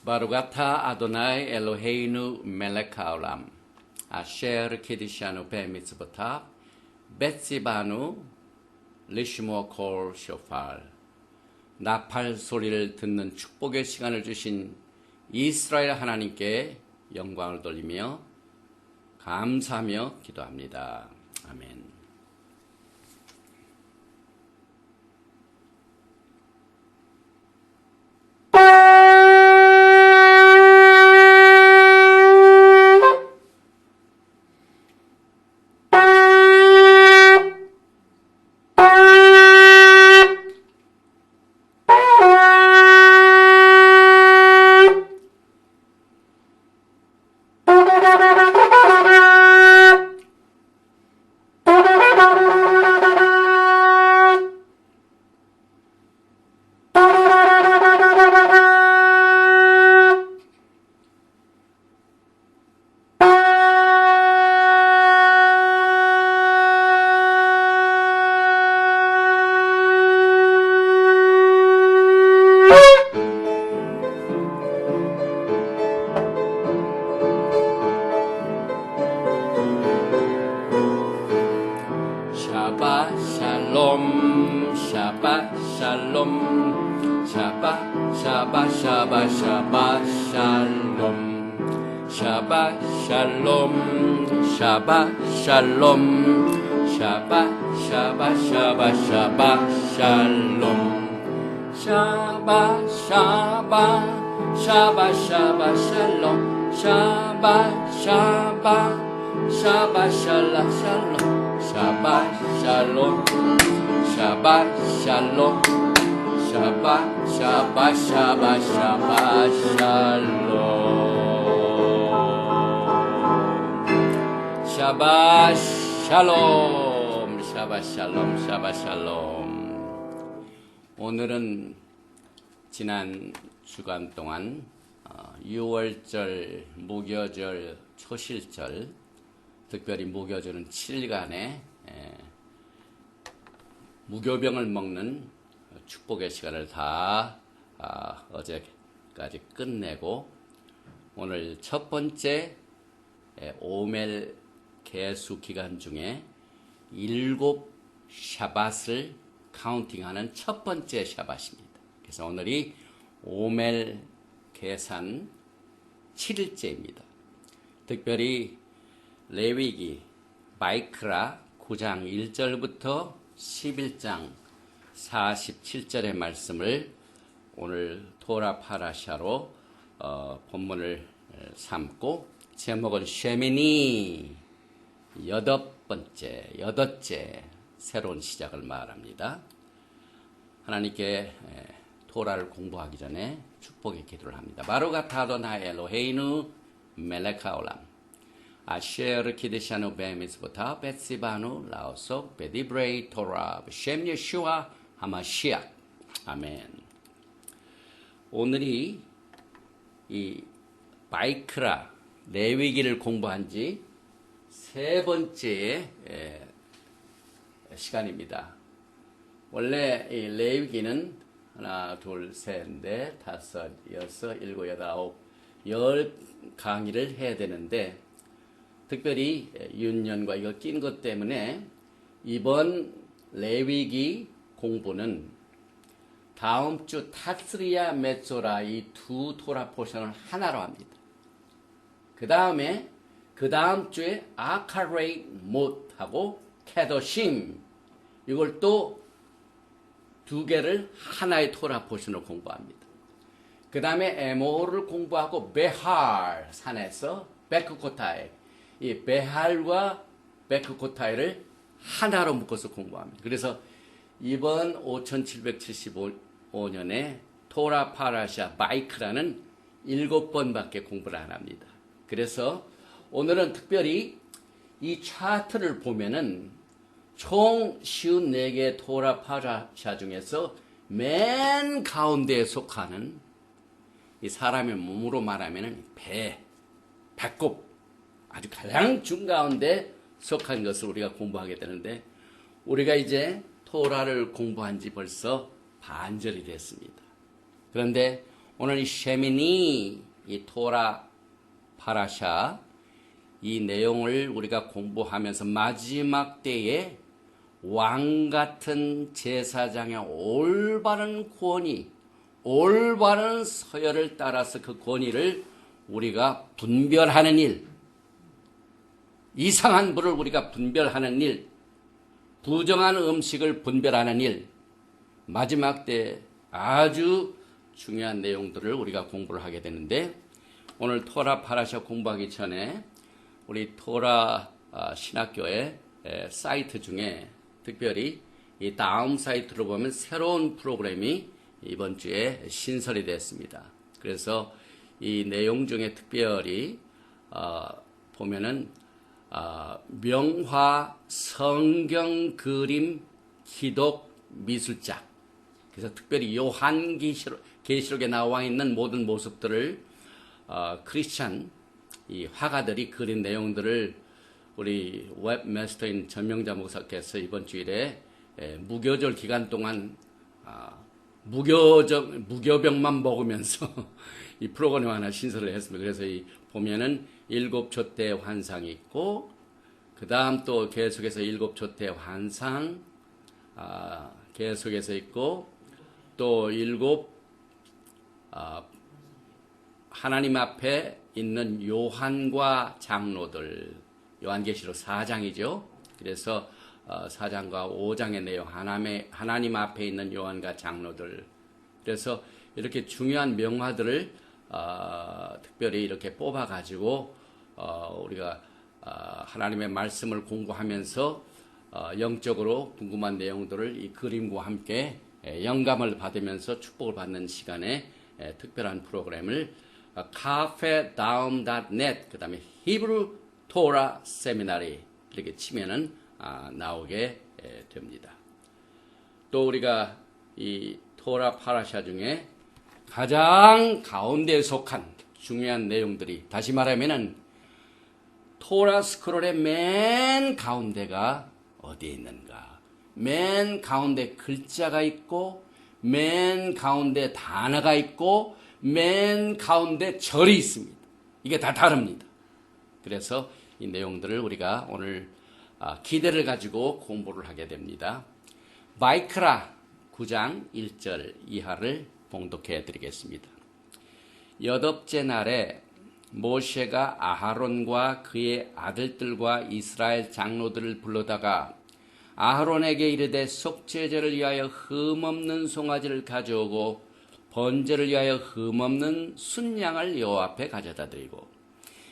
바루가타 아도나이 엘로헤이누 멜렉 하올람 아셰르 키디샤누 베미츠보타 베tsi바누 리시모 콜 쇼팔. 나팔 소리를 듣는 축복의 시간을 주신 이스라엘 하나님께 영광을 돌리며 감사하며 기도합니다. 아멘. 샤바 샬롬 샤바 샬롬 샤바 샬롬 샤바 샬롬 샤바 샬롬 샤바 샬롬 샤바 샬롬 샤바 샬롬 샤바 샬롬. 오늘은 지난 주간 동안 6월절 무교절 초실절, 특별히 무교절은 7일간의 무교병을 먹는 축복의 시간을 다 어제까지 끝내고 오늘 첫 번째 오멜 개수 기간 중에 7 샤밧을 카운팅하는 첫 번째 샤밧입니다. 그래서 오늘이 오멜 계산 7일째입니다. 특별히 레위기 바이크라 9장 1절부터 11장 47절의 말씀을 오늘 토라 파라샤로 본문을 삼고, 제목은 쉐미니, 여덟째 새로운 시작을 말합니다. 하나님께 토라를 공부하기 전에 축복의 기도를 합니다. 바루가타 아도나이 엘로헤이누 멜렉 하올람 아셰르 키드샤누 베미츠보타 베tsi바누 라오속 베디브레이 토라 셴 예슈아 하마시아. 아멘. 오늘이 이 바이크라 레위기를 공부한 지 세 번째 시간입니다. 원래 이 레위기는 하나, 둘, 셋, 넷, 다섯, 여섯, 일곱, 여덟, 아홉, 10 강의를 해야 되는데, 특별히 윤년과 이거 낀 것 때문에 이번 레위기 공부는 다음 주 타스리아 메소라 이 두 토라 포션을 하나로 합니다. 그 다음 주에 아카레이 못하고 케도심, 이걸 또 두 개를 하나의 토라 포션으로 공부합니다. 그 다음에 에모를 공부하고 베할 산에서 베크코타이, 이 베할과 베크코타이를 하나로 묶어서 공부합니다. 그래서 이번 5775년에 토라 파라샤 바이크라는 7번밖에 공부를 안 합니다. 그래서 오늘은 특별히 이 차트를 보면은 총 54개의 토라 파라샤 중에서 맨 가운데에 속하는, 이 사람의 몸으로 말하면 배꼽, 아주 가장 중가운데 속한 것을 우리가 공부하게 되는데, 우리가 이제 토라를 공부한 지 벌써 반절이 됐습니다. 그런데 오늘 이 셰미니, 이 토라 파라샤, 이 내용을 우리가 공부하면서 마지막 때에 왕 같은 제사장의 올바른 권위, 올바른 서열을 따라서 그 권위를 우리가 분별하는 일, 이상한 불을 우리가 분별하는 일, 부정한 음식을 분별하는 일, 마지막 때 아주 중요한 내용들을 우리가 공부를 하게 되는데, 오늘 토라 파라샤 공부하기 전에 우리 토라 신학교의 사이트 중에 특별히 이 다음 사이트로 보면 새로운 프로그램이 이번 주에 신설이 됐습니다. 그래서 이 내용 중에 특별히 보면은 명화 성경 그림 기독 미술작, 그래서 특별히 요한계시록에 나와 있는 모든 모습들을 크리스찬 이 화가들이 그린 내용들을 우리 웹마스터인 전명자 목사께서 이번 주일에 무교절 기간 동안 무교병만 먹으면서 이 프로그램 하나 신설을 했습니다. 그래서 이 보면은 7촛대 환상이 있고, 그 다음 또 계속해서 7촛대 환상 계속해서 있고, 또 7 하나님 앞에 있는 요한과 장로들, 요한계시록 4장이죠. 그래서 4장과 5장의 내용, 하나님 앞에 있는 요한과 장로들. 그래서 이렇게 중요한 명화들을 특별히 이렇게 뽑아가지고 우리가 하나님의 말씀을 공부하면서 영적으로 궁금한 내용들을 이 그림과 함께 영감을 받으면서 축복을 받는 시간에 특별한 프로그램을 cafedown.net 그 다음에 히브루 토라 세미나리 이렇게 치면은 나오게 됩니다. 또 우리가 이 토라 파라샤 중에 가장 가운데에 속한 중요한 내용들이, 다시 말하면은 토라 스크롤의 맨 가운데가 어디에 있는가? 맨 가운데 글자가 있고, 맨 가운데 단어가 있고, 맨 가운데 절이 있습니다. 이게 다 다릅니다. 그래서 이 내용들을 우리가 오늘 기대를 가지고 공부를 하게 됩니다. 바이크라 9장 1절 이하를 봉독해 드리겠습니다. 여덟째 날에 모세가 아하론과 그의 아들들과 이스라엘 장로들을 불러다가 아하론에게 이르되 속죄제를 위하여 흠없는 송아지를 가져오고 번제를 위하여 흠없는 순양을 여호와 앞에 가져다 드리고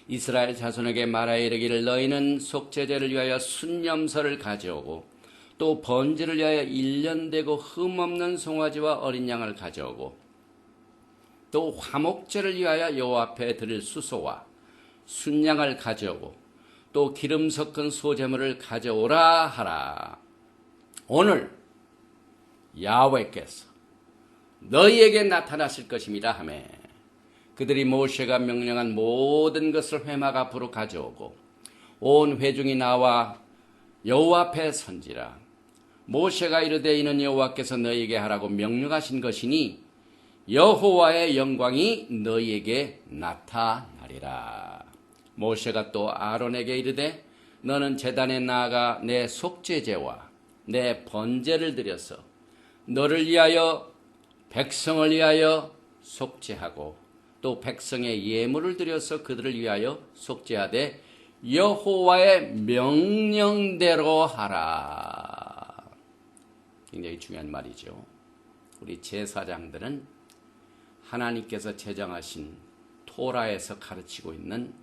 이스라엘 자손에게 말하여 이르기를 너희는 속죄제를 위하여 순염소를 가져오고 또 번제를 위하여 1년 되고 흠없는 송아지와 어린 양을 가져오고 또 화목제를 위하여 여호와 앞에 드릴 수소와 순양을 가져오고 또 기름 섞은 소제물을 가져오라 하라. 오늘 야훼께서 너희에게 나타나실 것임이라 하매 그들이 모세가 명령한 모든 것을 회막 앞으로 가져오고 온 회중이 나와 여호와 앞에 선지라. 모세가 이르되 이는 여호와께서 너희에게 하라고 명령하신 것이니 여호와의 영광이 너희에게 나타나리라. 모세가 또 아론에게 이르되 너는 제단에 나아가 내 속죄제와 내 번제를 드려서 너를 위하여 백성을 위하여 속죄하고 또 백성의 예물을 드려서 그들을 위하여 속죄하되 여호와의 명령대로 하라. 굉장히 중요한 말이죠. 우리 제사장들은 하나님께서 제정하신 토라에서 가르치고 있는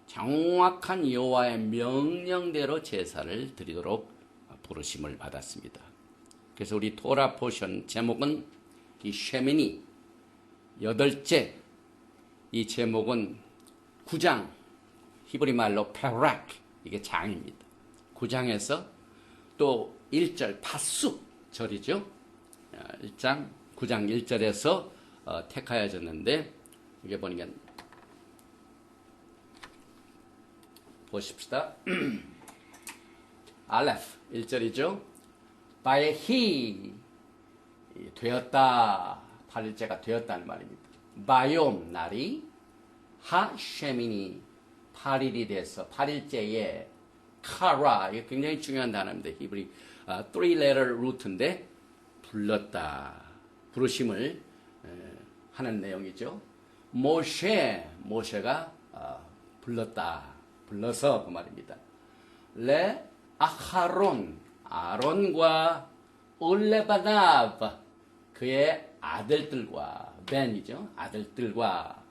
정확한 여호와의 명령대로 제사를 드리도록 부르심을 받았습니다. 그래서 우리 토라 포션 제목은 이 쉐미니 8째, 이 제목은 9장, 히브리 말로 페락, 이게 장입니다. 9장에서 또 1절 파수 절이죠. 1장 9장 1절에서 택하여졌는데 이게 보니까 보십시다. 알레프 1절이죠. by he 되었다. 8일째가 되었다는 말입니다. 바욤 날이 하쉐미니 8일이 돼서 8일째에 카라, 이게 굉장히 중요한 단어입니다. 히브리 3-letter root인데 불렀다, 부르심을 하는 내용이죠. 모세가 불렀다, 불러서 그 말입니다. 레 아론과 올레바나브, 그의 아들들과, 벤이죠, 아들들과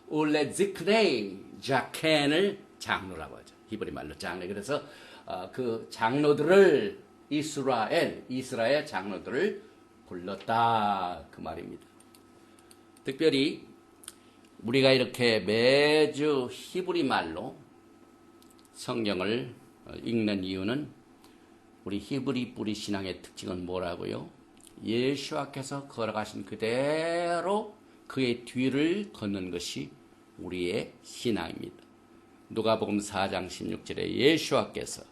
올레지크레이 자켄을 장로라고 하죠. 히브리 말로 장로. 그래서 그 장로들을 이스라엘 장로들을 불렀다, 그 말입니다. 특별히 우리가 이렇게 매주 히브리 말로 성경을 읽는 이유는 우리 히브리 뿌리 신앙의 특징은 뭐라고요? 예수께서 걸어가신 그대로 그의 뒤를 걷는 것이 우리의 신앙입니다. 누가복음 4장 16절에 예수께서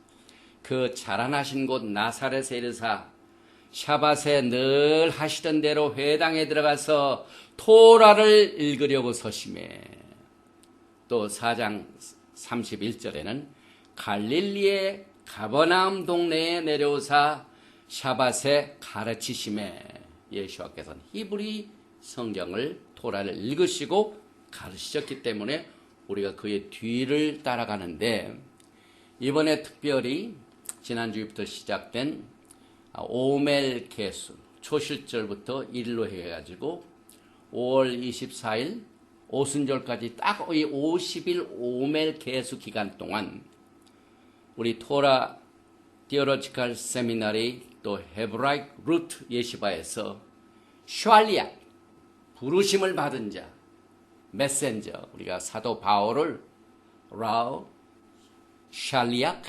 그 자라나신 곳 나사렛에 이르사 샤밧에 늘 하시던 대로 회당에 들어가서 토라를 읽으려고 서심해. 또 4장 31절에는 갈릴리의 가버나움 동네에 내려오사 샤밧에 가르치심에. 예수께서는 히브리 성경을 토라를 읽으시고 가르치셨기 때문에 우리가 그의 뒤를 따라가는데, 이번에 특별히 지난주부터 시작된 오멜 개수, 초실절부터 1일로 해가지고 5월 24일 오순절까지 딱 이 50일 오멜 개수 기간 동안 우리 토라 디오로지컬 세미나리 또 헤브라이크 루트 예시바에서 샬리악, 부르심을 받은 자, 메센저, 우리가 사도 바울을 라우, 샬리악,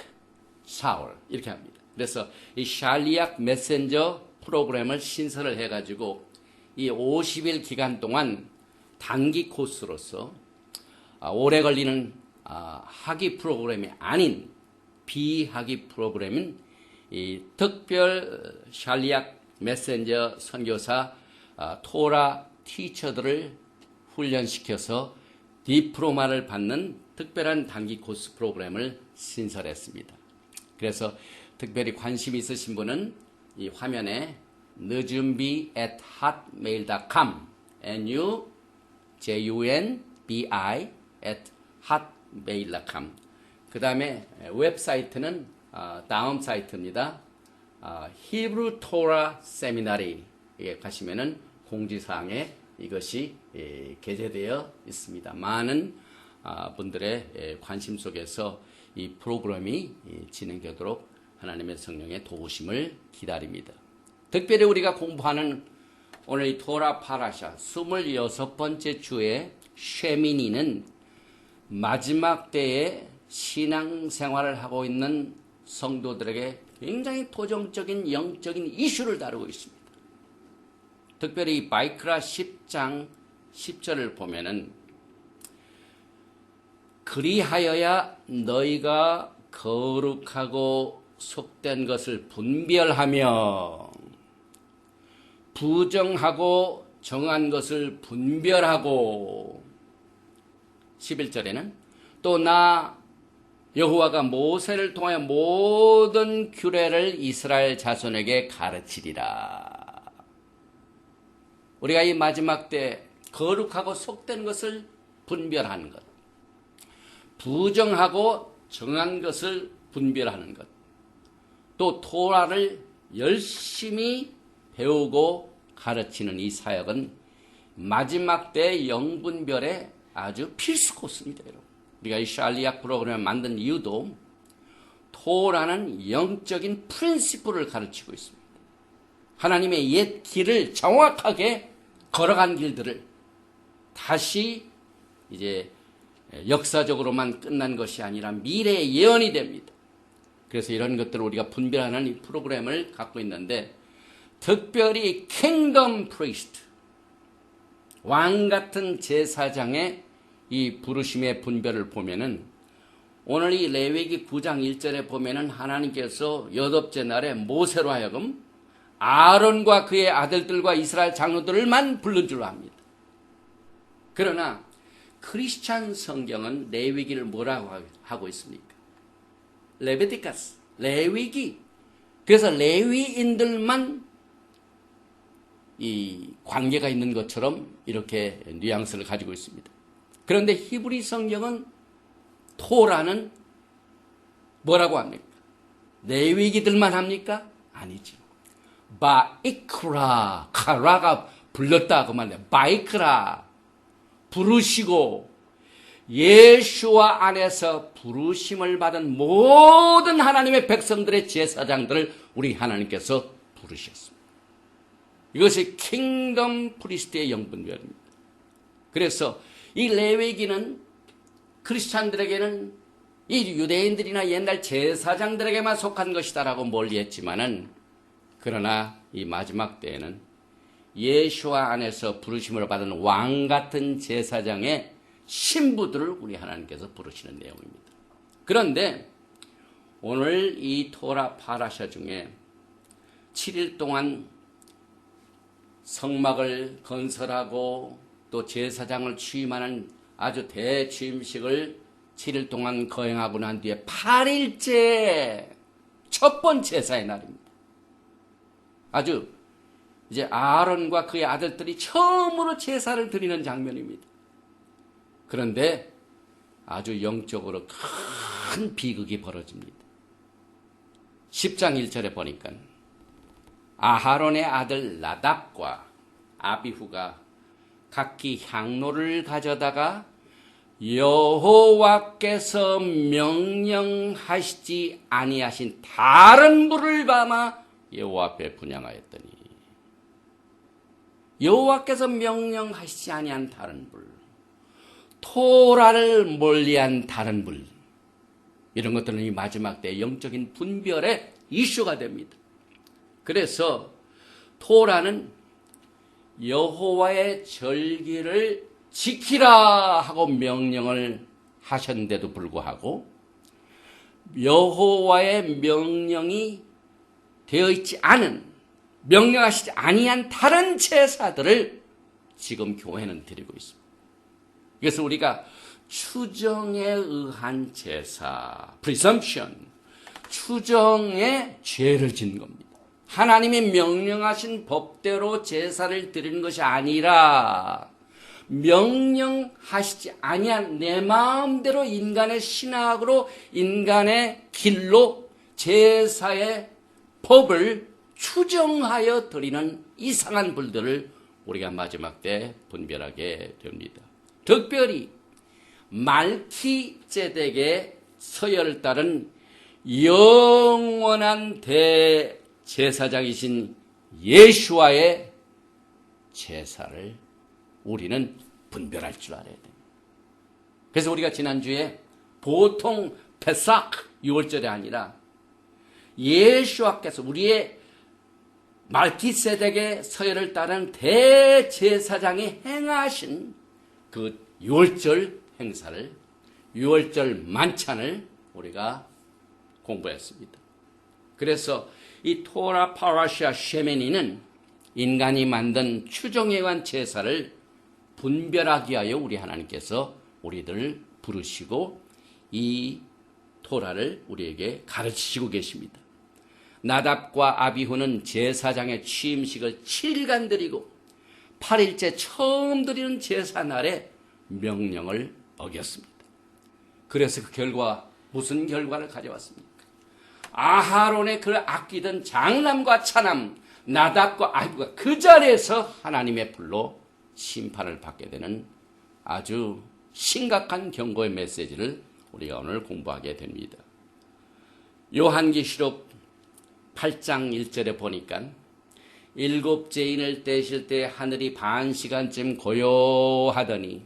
사울 이렇게 합니다. 그래서 이 샬리악 메센저 프로그램을 신설을 해가지고 이 50일 기간 동안 단기 코스로서 오래 걸리는 학위 프로그램이 아닌 비학위 프로그램인 이 특별 샬리악 메센저 선교사 토라 티처들을 훈련시켜서 디플로마를 받는 특별한 단기 코스 프로그램을 신설했습니다. 그래서 특별히 관심 있으신 분은 이 화면에 nujunbi@hotmail.com nujunbi@hotmail.com. 그 다음에 웹사이트는 다음 사이트입니다. 히브리 토라 세미나리에 가시면은 공지사항에 이것이 게재되어 있습니다. 많은 분들의 관심 속에서 이 프로그램이 진행되도록 하나님의 성령의 도우심을 기다립니다. 특별히 우리가 공부하는 오늘 이 토라 파라샤 26번째 주의 쉐미니는 마지막 때에 신앙생활을 하고 있는 성도들에게 굉장히 도전적인 영적인 이슈를 다루고 있습니다. 특별히 바이크라 10장 10절을 보면은 그리하여야 너희가 거룩하고 속된 것을 분별하며 부정하고 정한 것을 분별하고 11절에는 또 나 여호와가 모세를 통하여 모든 규례를 이스라엘 자손에게 가르치리라. 우리가 이 마지막 때 거룩하고 속된 것을 분별하는 것, 부정하고 정한 것을 분별하는 것, 또 토라를 열심히 배우고 가르치는 이 사역은 마지막 때 영분별의 아주 필수 코스입니다. 여러분. 우리가 이 샬리악 프로그램을 만든 이유도 토라는 영적인 프린시플을 가르치고 있습니다. 하나님의 옛 길을 정확하게 걸어간 길들을 다시 이제 역사적으로만 끝난 것이 아니라 미래의 예언이 됩니다. 그래서 이런 것들을 우리가 분별하는 이 프로그램을 갖고 있는데, 특별히 킹덤 프리스트, 왕 같은 제사장의 이 부르심의 분별을 보면은 오늘 이 레위기 9장 1절에 보면은 하나님께서 여덟째 날에 모세로 하여금 아론과 그의 아들들과 이스라엘 장로들만 부른 줄로 합니다. 그러나 크리스찬 성경은 레위기를 뭐라고 하고 있습니까? 레비티카스, 레위기. 그래서 레위인들만 이 관계가 있는 것처럼 이렇게 뉘앙스를 가지고 있습니다. 그런데 히브리 성경은 토라는 뭐라고 합니까? 레위기들만 합니까? 아니죠. 바이크라, 카라가 불렀다 그 말이에요. 바이크라, 부르시고 예수와 안에서 부르심을 받은 모든 하나님의 백성들의 제사장들을 우리 하나님께서 부르셨습니다. 이것이 킹덤 프리스트의 영분별입니다. 그래서 이 레위기는 크리스찬들에게는 이 유대인들이나 옛날 제사장들에게만 속한 것이다라고 멀리했지만은, 그러나 이 마지막 때에는 예수와 안에서 부르심을 받은 왕 같은 제사장의 신부들을 우리 하나님께서 부르시는 내용입니다. 그런데 오늘 이 토라 파라샤 중에 7일 동안 성막을 건설하고 또 제사장을 취임하는 아주 대취임식을 7일 동안 거행하고 난 뒤에 8일째 첫 번째 제사의 날입니다. 아주 이제 아론과 그의 아들들이 처음으로 제사를 드리는 장면입니다. 그런데 아주 영적으로 큰 비극이 벌어집니다. 10장 1절에 보니까 아하론의 아들 나답과 아비후가 각기 향로를 가져다가 여호와께서 명령하시지 아니하신 다른 불을 담아 여호와 앞에 분향하였더니, 여호와께서 명령하시지 아니한 다른 불, 토라를 멀리한 다른 불, 이런 것들은 이 마지막 때 영적인 분별의 이슈가 됩니다. 그래서 토라는 여호와의 절기를 지키라 하고 명령을 하셨는데도 불구하고 여호와의 명령이 되어 있지 않은, 명령하시지 아니한 다른 제사들을 지금 교회는 드리고 있습니다. 그래서 우리가 추정에 의한 제사, presumption, 추정에 죄를 짓는 겁니다. 하나님이 명령하신 법대로 제사를 드리는 것이 아니라 명령하시지 아니한 내 마음대로 인간의 신학으로, 인간의 길로 제사의 법을 추정하여 드리는 이상한 불들을 우리가 마지막 때 분별하게 됩니다. 특별히 말키제덱의 서열을 따른 영원한 대제사장이신 예수와의 제사를 우리는 분별할 줄 알아야 됩니다. 그래서 우리가 지난주에 보통 페삭 6월절이 아니라 예수와께서 우리의 말키세덱의 서열을 따른 대제사장이 행하신 그 6월절 행사를, 6월절 만찬을 우리가 공부했습니다. 그래서 이 토라 파라샤 쉐메니는 인간이 만든 추정에 관한 제사를 분별하기 위하여 우리 하나님께서 우리들을 부르시고 이 토라를 우리에게 가르치시고 계십니다. 나답과 아비후는 제사장의 취임식을 7일간 드리고 8일째 처음 드리는 제사날에 명령을 어겼습니다. 그래서 그 결과 무슨 결과를 가져왔습니까? 아하론의 그 아끼던 장남과 차남 나답과 아비후가 그 자리에서 하나님의 불로 심판을 받게 되는 아주 심각한 경고의 메시지를 우리가 오늘 공부하게 됩니다. 요한계시록 8장 1절에 보니까 일곱 죄인을 떼실 때 하늘이 반 시간쯤 고요하더니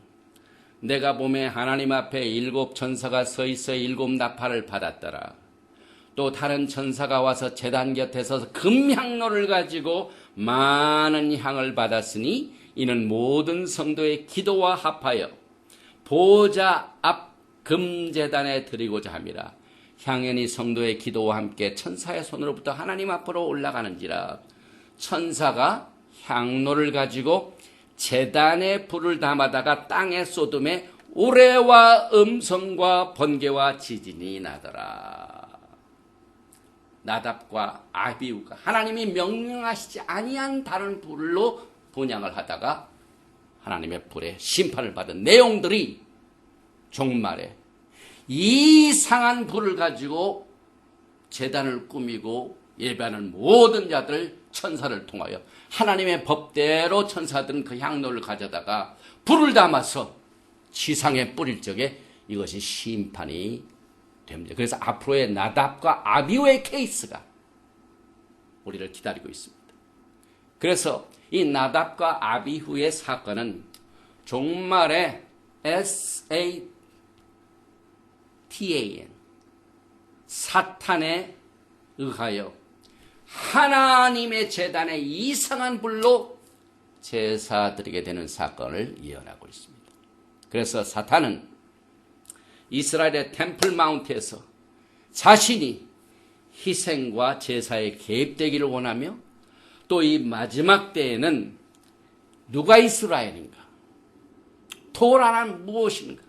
내가 보매 하나님 앞에 일곱 천사가 서 있어 일곱 나팔을 받았더라. 또 다른 천사가 와서 제단 곁에 서서 금향로를 가지고 많은 향을 받았으니 이는 모든 성도의 기도와 합하여 보좌 앞 금제단에 드리고자 함이라. 향연이 성도의 기도와 함께 천사의 손으로부터 하나님 앞으로 올라가는지라. 천사가 향로를 가지고 제단에 불을 담아다가 땅에 쏟음에 우레와 음성과 번개와 지진이 나더라. 나답과 아비후가 하나님이 명령하시지 아니한 다른 불로 분향을 하다가 하나님의 불에 심판을 받은 내용들이 종말에 이상한 불을 가지고 제단을 꾸미고 예배하는 모든 자들 천사를 통하여 하나님의 법대로 천사들은 그 향로를 가져다가 불을 담아서 지상에 뿌릴 적에 이것이 심판이 됩니다. 그래서 앞으로의 나답과 아비후의 케이스가 우리를 기다리고 있습니다. 그래서 이 나답과 아비후의 사건은 종말에 SATAN 사탄에 의하여 하나님의 제단에 이상한 불로 제사 드리게 되는 사건을 예언하고 있습니다. 그래서 사탄은 이스라엘의 템플 마운트에서 자신이 희생과 제사에 개입되기를 원하며 또 이 마지막 때에는 누가 이스라엘인가? 토라는 무엇인가?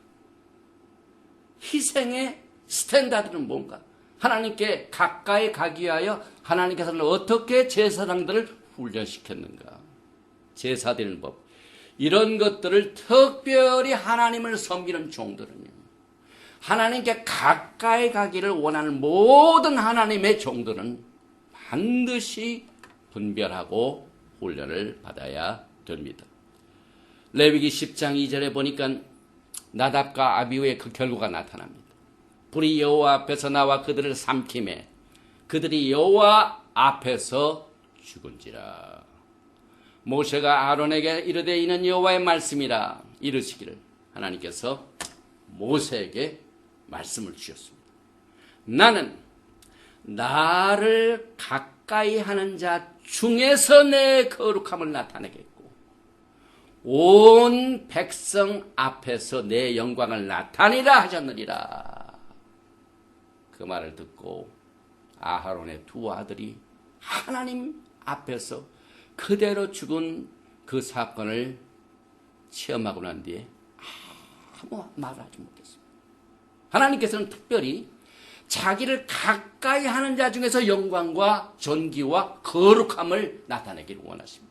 희생의 스탠다드는 뭔가? 하나님께 가까이 가기 위하여 하나님께서는 어떻게 제사장들을 훈련시켰는가? 제사 드리는 법. 이런 것들을 특별히 하나님을 섬기는 종들은요. 하나님께 가까이 가기를 원하는 모든 하나님의 종들은 반드시 분별하고 훈련을 받아야 됩니다. 레위기 10장 2절에 보니까 나답과 아비후의 그 결과가 나타납니다. 불이 여호와 앞에서 나와 그들을 삼키매 그들이 여호와 앞에서 죽은지라. 모세가 아론에게 이르되 이는 여호와의 말씀이라 이르시기를 하나님께서 모세에게 말씀을 주셨습니다. 나는 나를 가까이 하는 자 중에서 내 거룩함을 나타내겠고 온 백성 앞에서 내 영광을 나타내라 하셨느니라. 그 말을 듣고 아하론의 두 아들이 하나님 앞에서 그대로 죽은 그 사건을 체험하고 난 뒤에 아무 말을 하지 못했습니다. 하나님께서는 특별히 자기를 가까이 하는 자 중에서 영광과 존귀와 거룩함을 나타내기를 원하십니다.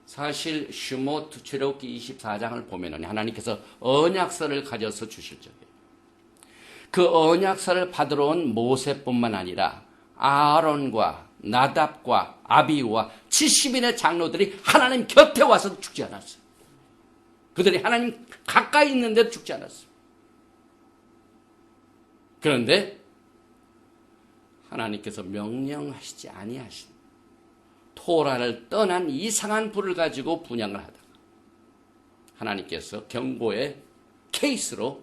사실 슈모트 출애굽기 24장을 보면 하나님께서 언약서를 가져서 주실 적에 그 언약서를 받으러 온 모세뿐만 아니라 아론과 나답과 아비후와 70인의 장로들이 하나님 곁에 와서 죽지 않았어요. 그들이 하나님 가까이 있는데도 죽지 않았어요. 그런데 하나님께서 명령하시지 아니하신 토라를 떠난 이상한 불을 가지고 분향을 하다가 하나님께서 경고의 케이스로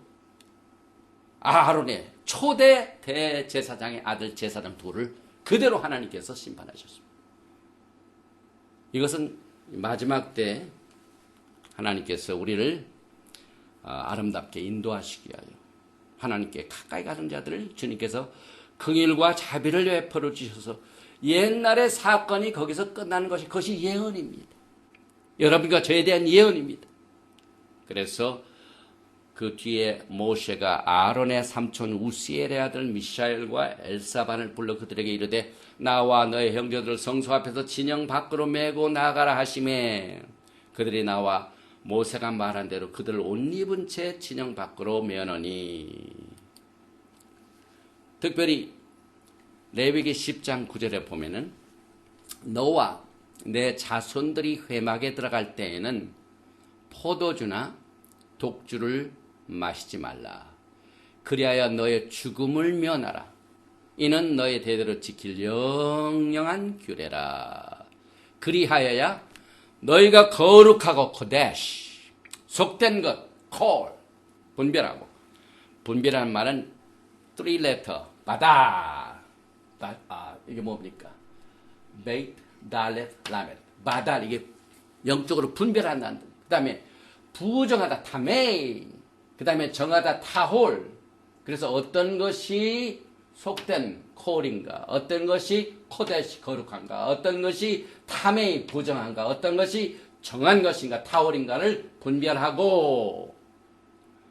아론의 초대 대제사장의 아들 제사장 둘을 그대로 하나님께서 심판하셨습니다. 이것은 마지막 때 하나님께서 우리를 아름답게 인도하시기 위하여 하나님께 가까이 가는 자들을 주님께서 긍휼과 자비를 베풀어 주셔서 옛날의 사건이 거기서 끝나는 것이 그것이 예언입니다. 여러분과 저에 대한 예언입니다. 그래서 그 뒤에 모세가 아론의 삼촌 우시엘의 아들 미샤엘과 엘사반을 불러 그들에게 이르되 나와 너의 형제들 성소 앞에서 진영 밖으로 메고 나가라 하시매 그들이 나와 모세가 말한 대로 그들을 옷 입은 채 진영 밖으로 메어노니. 특별히 레위기 10장 9절에 보면은 너와 내 자손들이 회막에 들어갈 때에는 포도주나 독주를 마시지 말라. 그리하여 너의 죽음을 면하라. 이는 너의 대대로 지킬 영영한 규례라. 그리하여야 너희가 거룩하고 코데시 속된 것 콜 분별하고 분별하는 말은 3letter 바다 이게 뭡니까? 베이트 달렛 라멧 바달 이게 영적으로 분별한다는 그 다음에 부정하다 타메이 그 다음에 정하다 타홀. 그래서 어떤 것이 속된 콜인가 어떤 것이 코데시 거룩한가 어떤 것이 타메이 부정한가 어떤 것이 정한 것인가 타월인가를 분별하고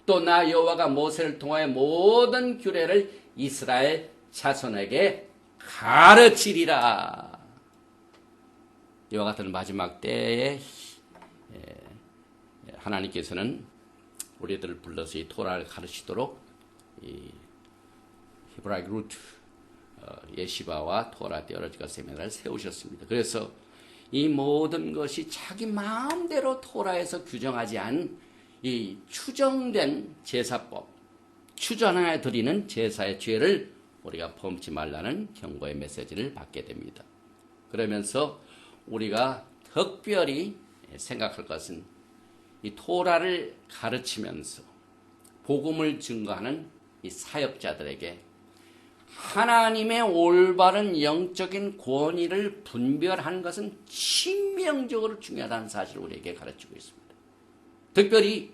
또 나 여호와가 모세를 통하여 모든 규례를 이스라엘 자손에게 가르치리라. 이와 같은 마지막 때에 하나님께서는 우리들을 불러서 이 토라를 가르치도록 이 히브라이c 루트 예시바와 토라 테올로지컬 세미나를 세우셨습니다. 그래서 이 모든 것이 자기 마음대로 토라에서 규정하지 않은 이 추정된 제사법, 추전하여 드리는 제사의 죄를 우리가 범치 말라는 경고의 메시지를 받게 됩니다. 그러면서 우리가 특별히 생각할 것은 이 토라를 가르치면서 복음을 증거하는 이 사역자들에게 하나님의 올바른 영적인 권위를 분별하는 것은 치명적으로 중요하다는 사실을 우리에게 가르치고 있습니다. 특별히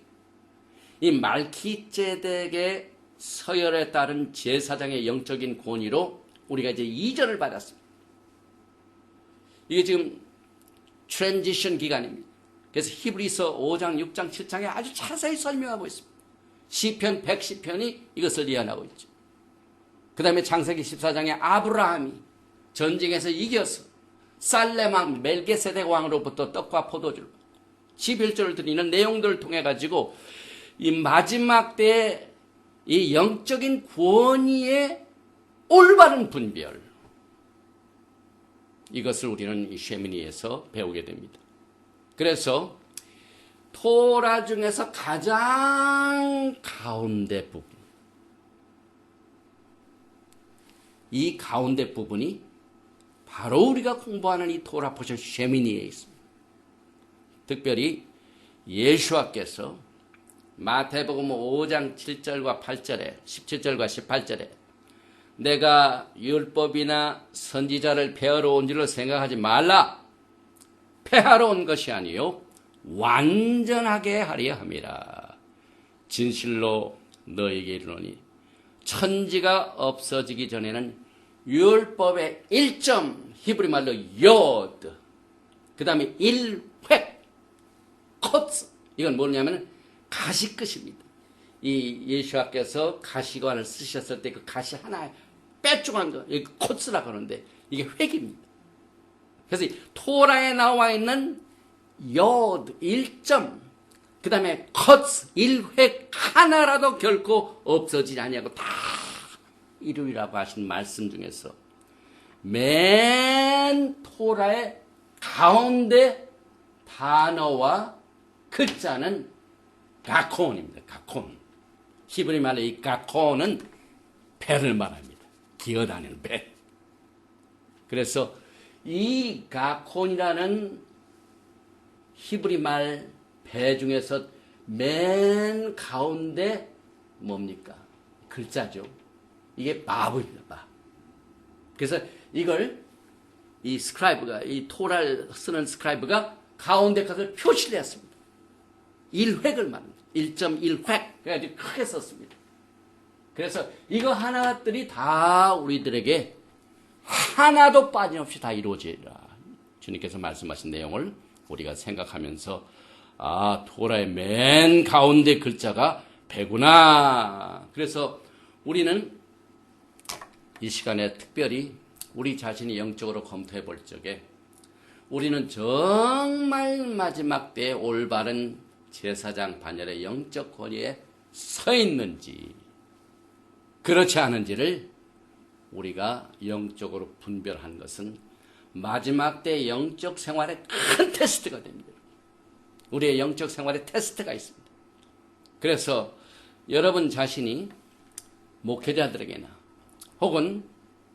이 말키제덱의 서열에 따른 제사장의 영적인 권위로 우리가 이제 이전을 받았습니다. 이게 지금 트랜지션 기간입니다. 그래서 히브리서 5장, 6장, 7장에 아주 자세히 설명하고 있습니다. 시편 110편이 이것을 예언하고 있죠. 그 다음에 창세기 14장에 아브라함이 전쟁에서 이겨서 살렘 왕 멜기세덱 왕으로부터 떡과 포도주를 11조를 드리는 내용들을 통해 가지고 이 마지막 때의 이 영적인 권위의 올바른 분별, 이것을 우리는 이 쉐미니에서 배우게 됩니다. 그래서 토라 중에서 가장 가운데 부분, 이 가운데 부분이 바로 우리가 공부하는 이 토라 포션 쉐미니에 있습니다. 특별히 예수와께서 마태복음 5장 7절과 8절에 17절과 18절에 내가 율법이나 선지자를 폐하러 온 줄을 생각하지 말라. 폐하러 온 것이 아니요 완전하게 하려 함이라. 진실로 너에게 이르노니 천지가 없어지기 전에는 율법의 1점, 히브리 말로 요드, 그 다음에 1획, 코츠, 이건 뭐냐면 가시 끝입니다. 이 예수께서 가시관을 쓰셨을 때 그 가시 하나 빼앗겨간 거, 이 코츠라고 하는데 이게 획입니다. 그래서 토라에 나와 있는 요드 1점, 그 다음에 코츠 1획 하나라도 결코 없어지지 아니하고 다 이루리라고 하신 말씀 중에서 맨 토라의 가운데 단어와 글자는 가콘입니다. 가콘. 히브리 말로 이 가콘은 배를 말합니다. 기어다니는 배. 그래서 이 가콘이라는 히브리 말 배 중에서 맨 가운데 뭡니까? 글자죠. 이게 바브입니다. 바. 그래서 이걸 이 스크라이브가, 이 토라를 쓰는 스크라이브가 가운데 것을 표시를 했습니다. 1획을 말합니다. 1.1획. 그래가지고 크게 썼습니다. 그래서 이거 하나들이 다 우리들에게 하나도 빠짐없이 다 이루어지리라. 주님께서 말씀하신 내용을 우리가 생각하면서 아, 토라의 맨 가운데 글자가 배구나. 그래서 우리는 이 시간에 특별히 우리 자신이 영적으로 검토해 볼 적에 우리는 정말 마지막 때의 올바른 제사장 반열의 영적 권위에 서 있는지 그렇지 않은지를 우리가 영적으로 분별하는 것은 마지막 때 영적 생활의 큰 테스트가 됩니다. 우리의 영적 생활에 테스트가 있습니다. 그래서 여러분 자신이 목회자들에게나 혹은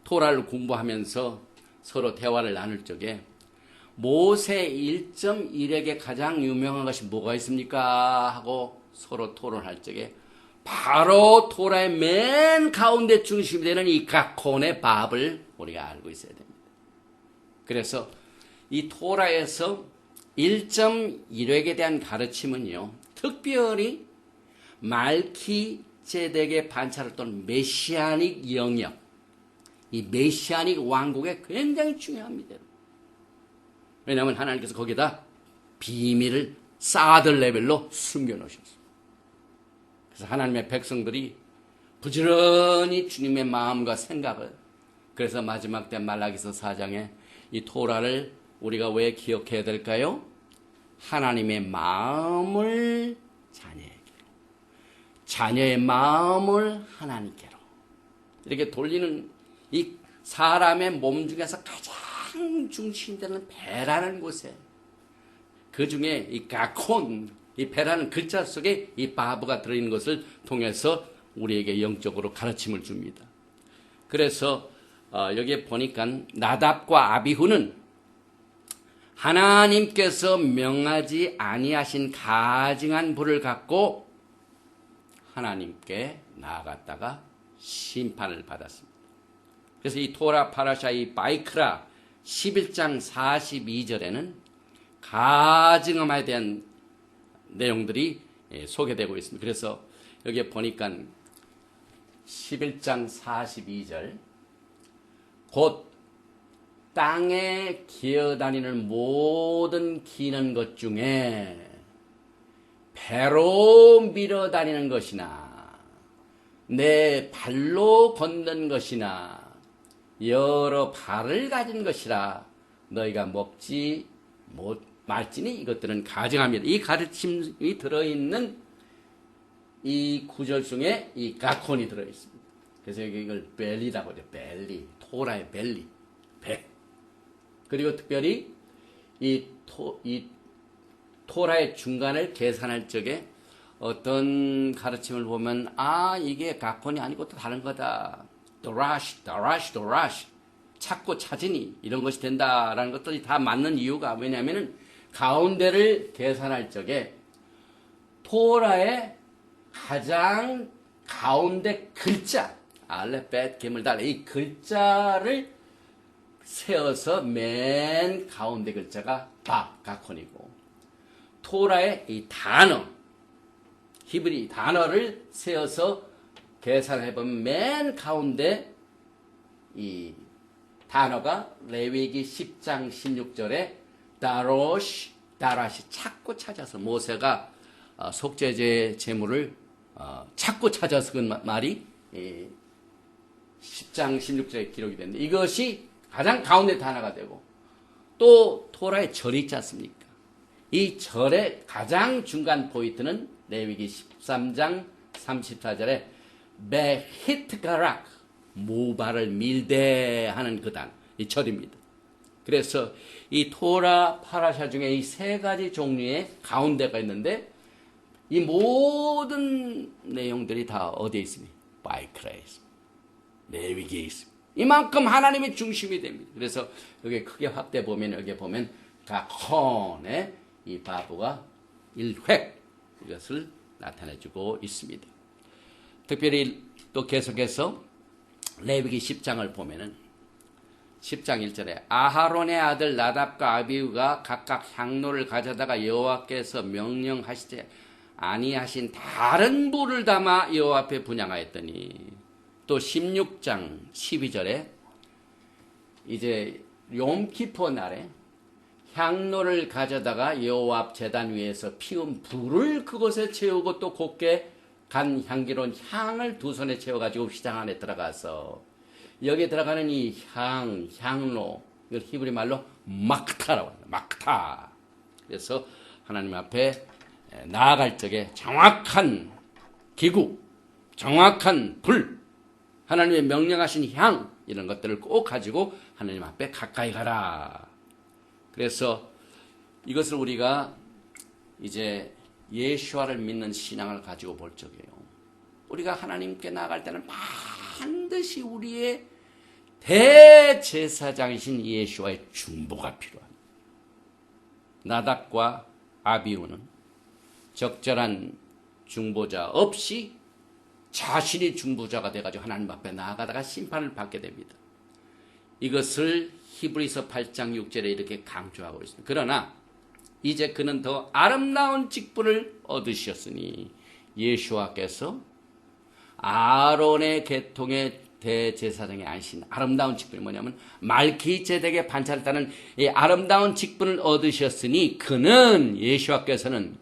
토라를 공부하면서 서로 대화를 나눌 적에 모세 1.1획에 가장 유명한 것이 뭐가 있습니까? 하고 서로 토론할 적에 바로 토라의 맨 가운데 중심이 되는 이 가콘의 밥을 우리가 알고 있어야 됩니다. 그래서 이 토라에서 1.1획에 대한 가르침은요, 특별히 말키제덱의 반차를 떤 메시아닉 영역, 이 메시아닉 왕국에 굉장히 중요합니다. 왜냐하면 하나님께서 거기다 비밀을 쌓아둘 레벨로 숨겨놓으셨어요. 그래서 하나님의 백성들이 부지런히 주님의 마음과 생각을, 그래서 마지막 때 말라기서 4장에 이 토라를 우리가 왜 기억해야 될까요? 하나님의 마음을 자녀에게로, 자녀의 마음을 하나님께로 이렇게 돌리는 이 사람의 몸 중에서 가장 중심되는 배라는 곳에, 그 중에 이 가콘, 이 배라는 글자 속에 이 바브가 들어있는 것을 통해서 우리에게 영적으로 가르침을 줍니다. 그래서 여기에 보니까 나답과 아비후는 하나님께서 명하지 아니하신 가증한 불을 갖고 하나님께 나아갔다가 심판을 받았습니다. 그래서 이 토라 파라샤 이 바이크라 11장 42절에는 가증함에 대한 내용들이 소개되고 있습니다. 그래서 여기에 보니까 11장 42절 곧 땅에 기어다니는 모든 기는 것 중에 배로 밀어다니는 것이나 내 발로 걷는 것이나 여러 발을 가진 것이라 너희가 먹지 말지니 이것들은 가증합니다. 이 가르침이 들어있는 이 구절 중에 이 가콘이 들어있습니다. 그래서 이걸 벨리라고 하죠. 벨리, 토라의 벨리, 배. 그리고 특별히 이 토라의 중간을 계산할 적에 어떤 가르침을 보면 이게 가콘이 아니고 또 다른 거다. 도라시. 찾고 찾으니 이런 것이 된다라는 것들이 다 맞는 이유가 왜냐하면 가운데를 계산할 적에 토라의 가장 가운데 글자 알레, 벳, 게물, 달 이 글자를 세어서 맨 가운데 글자가 바, 가콘이고 토라의 이 단어 히브리 단어를 세어서 계산해보면 맨 가운데 이 단어가 레위기 10장 16절에 다라시 찾고 찾아서 모세가 속죄제 제물을 찾고 찾아서 그 말이 10장 16절에 기록이 됐는데 이것이 가장 가운데 단어가 되고 또 토라의 절이 있지 않습니까? 이 절의 가장 중간 포인트는 레위기 13장 34절에 베히트가락 모발을 밀대하는 그 단, 이 절입니다. 그래서 이 토라 파라샤 중에 이 세 가지 종류의 가운데가 있는데 이 모든 내용들이 다 어디에 있습니까? 바이크라에 있습니다. 레위기에 있습니다. 이만큼 하나님의 중심이 됩니다. 그래서 여기 크게 확대 보면 여기 보면 가콘의 이 바브가 1획 이것을 나타내주고 있습니다. 특별히 또 계속해서 레위기 10장을 보면은 10장 1절에 아하론의 아들 나답과 아비후가 각각 향로를 가져다가 여호와께서 명령하시지 아니하신 다른 불을 담아 여호와 앞에 분향하였더니 또 16장 12절에 이제 욤키포 날에 향로를 가져다가 여호와 앞 제단 위에서 피운 불을 그곳에 채우고 또 곱게 간 향기로운 향을 두 손에 채워가지고 휘장 안에 들어가서 여기에 들어가는 이 향로, 이걸 히브리 말로 막타라고 합니다. 막타. 그래서 하나님 앞에 나아갈 적에 정확한 기구, 정확한 불, 하나님의 명령하신 향, 이런 것들을 꼭 가지고 하나님 앞에 가까이 가라. 그래서 이것을 우리가 이제 예수와를 믿는 신앙을 가지고 볼 적이에요. 우리가 하나님께 나아갈 때는 반드시 우리의 대제사장이신 예수와의 중보가 필요합니다. 나답과 아비후는 적절한 중보자 없이 자신이 중보자가 돼가지고 하나님 앞에 나아가다가 심판을 받게 됩니다. 이것을 히브리서 8장 6절에 이렇게 강조하고 있습니다. 그러나 이제 그는 더 아름다운 직분을 얻으셨으니 예수와께서 아론의 계통의 대제사장의 안신 아름다운 직분이 뭐냐면 말기제덱의 반차를 따는 이 아름다운 직분을 얻으셨으니 그는 예수와께서는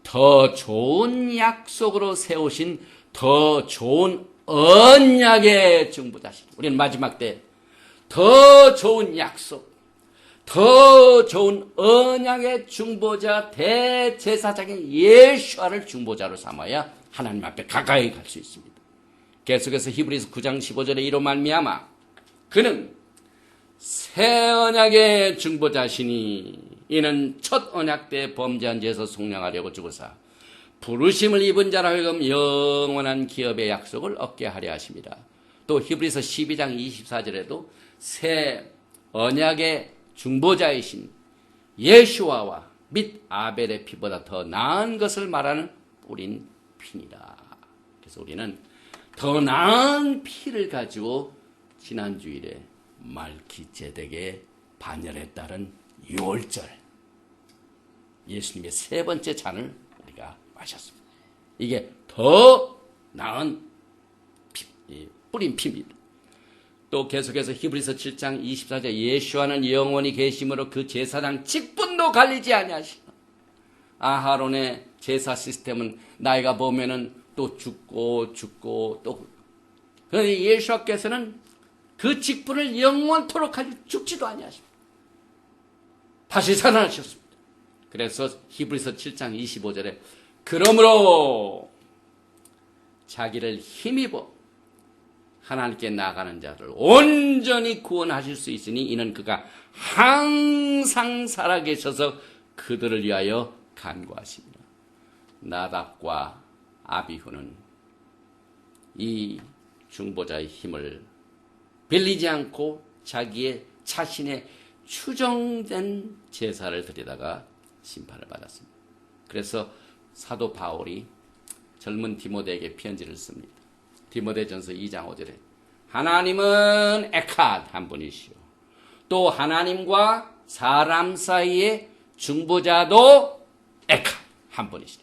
더 좋은 약속으로 세우신 더 좋은 언약의 중보자시니 우리는 마지막 때 더 좋은 약속, 더 좋은 언약의 중보자 대제사장인 예수와를 중보자로 삼아야 하나님 앞에 가까이 갈 수 있습니다. 계속해서 히브리서 9장 15절에 이로 말미암아 그는 새 언약의 중보자시니 이는 첫 언약 때 범죄한 죄에서 속량하려고 죽으사 부르심을 입은 자라 하여금 영원한 기업의 약속을 얻게 하려 하십니다. 또 히브리서 12장 24절에도 새 언약의 중보자이신 예수와와 및 아벨의 피보다 더 나은 것을 말하는 뿌린 피니라. 그래서 우리는 더 나은 피를 가지고 지난 주일에 말기제덱의 반열에 따른 유월절 예수님의 세 번째 잔을 우리가 마셨습니다. 이게 더 나은 피, 뿌린 피입니다. 또 계속해서 히브리서 7장 24절 예수와는 영원히 계심으로 그 제사장 직분도 갈리지 아니하시나. 아하론의 제사 시스템은 나이가 보면은 또 죽고 또 그런데 예수와께서는 그 직분을 영원토록 죽지도 아니하십니다. 다시 살아나셨습니다. 그래서 히브리서 7장 25절에 그러므로 자기를 힘입어 하나님께 나가는 자를 온전히 구원하실 수 있으니 이는 그가 항상 살아계셔서 그들을 위하여 간구하십니다. 나답과 아비후는 이 중보자의 힘을 빌리지 않고 자신의 추정된 제사를 드리다가 심판을 받았습니다. 그래서 사도 바울이 젊은 디모데에게 편지를 씁니다. 디모데전서 2장 5절에 하나님은 에캇 한 분이시오. 또 하나님과 사람 사이의 중보자도 에캇 한 분이시오.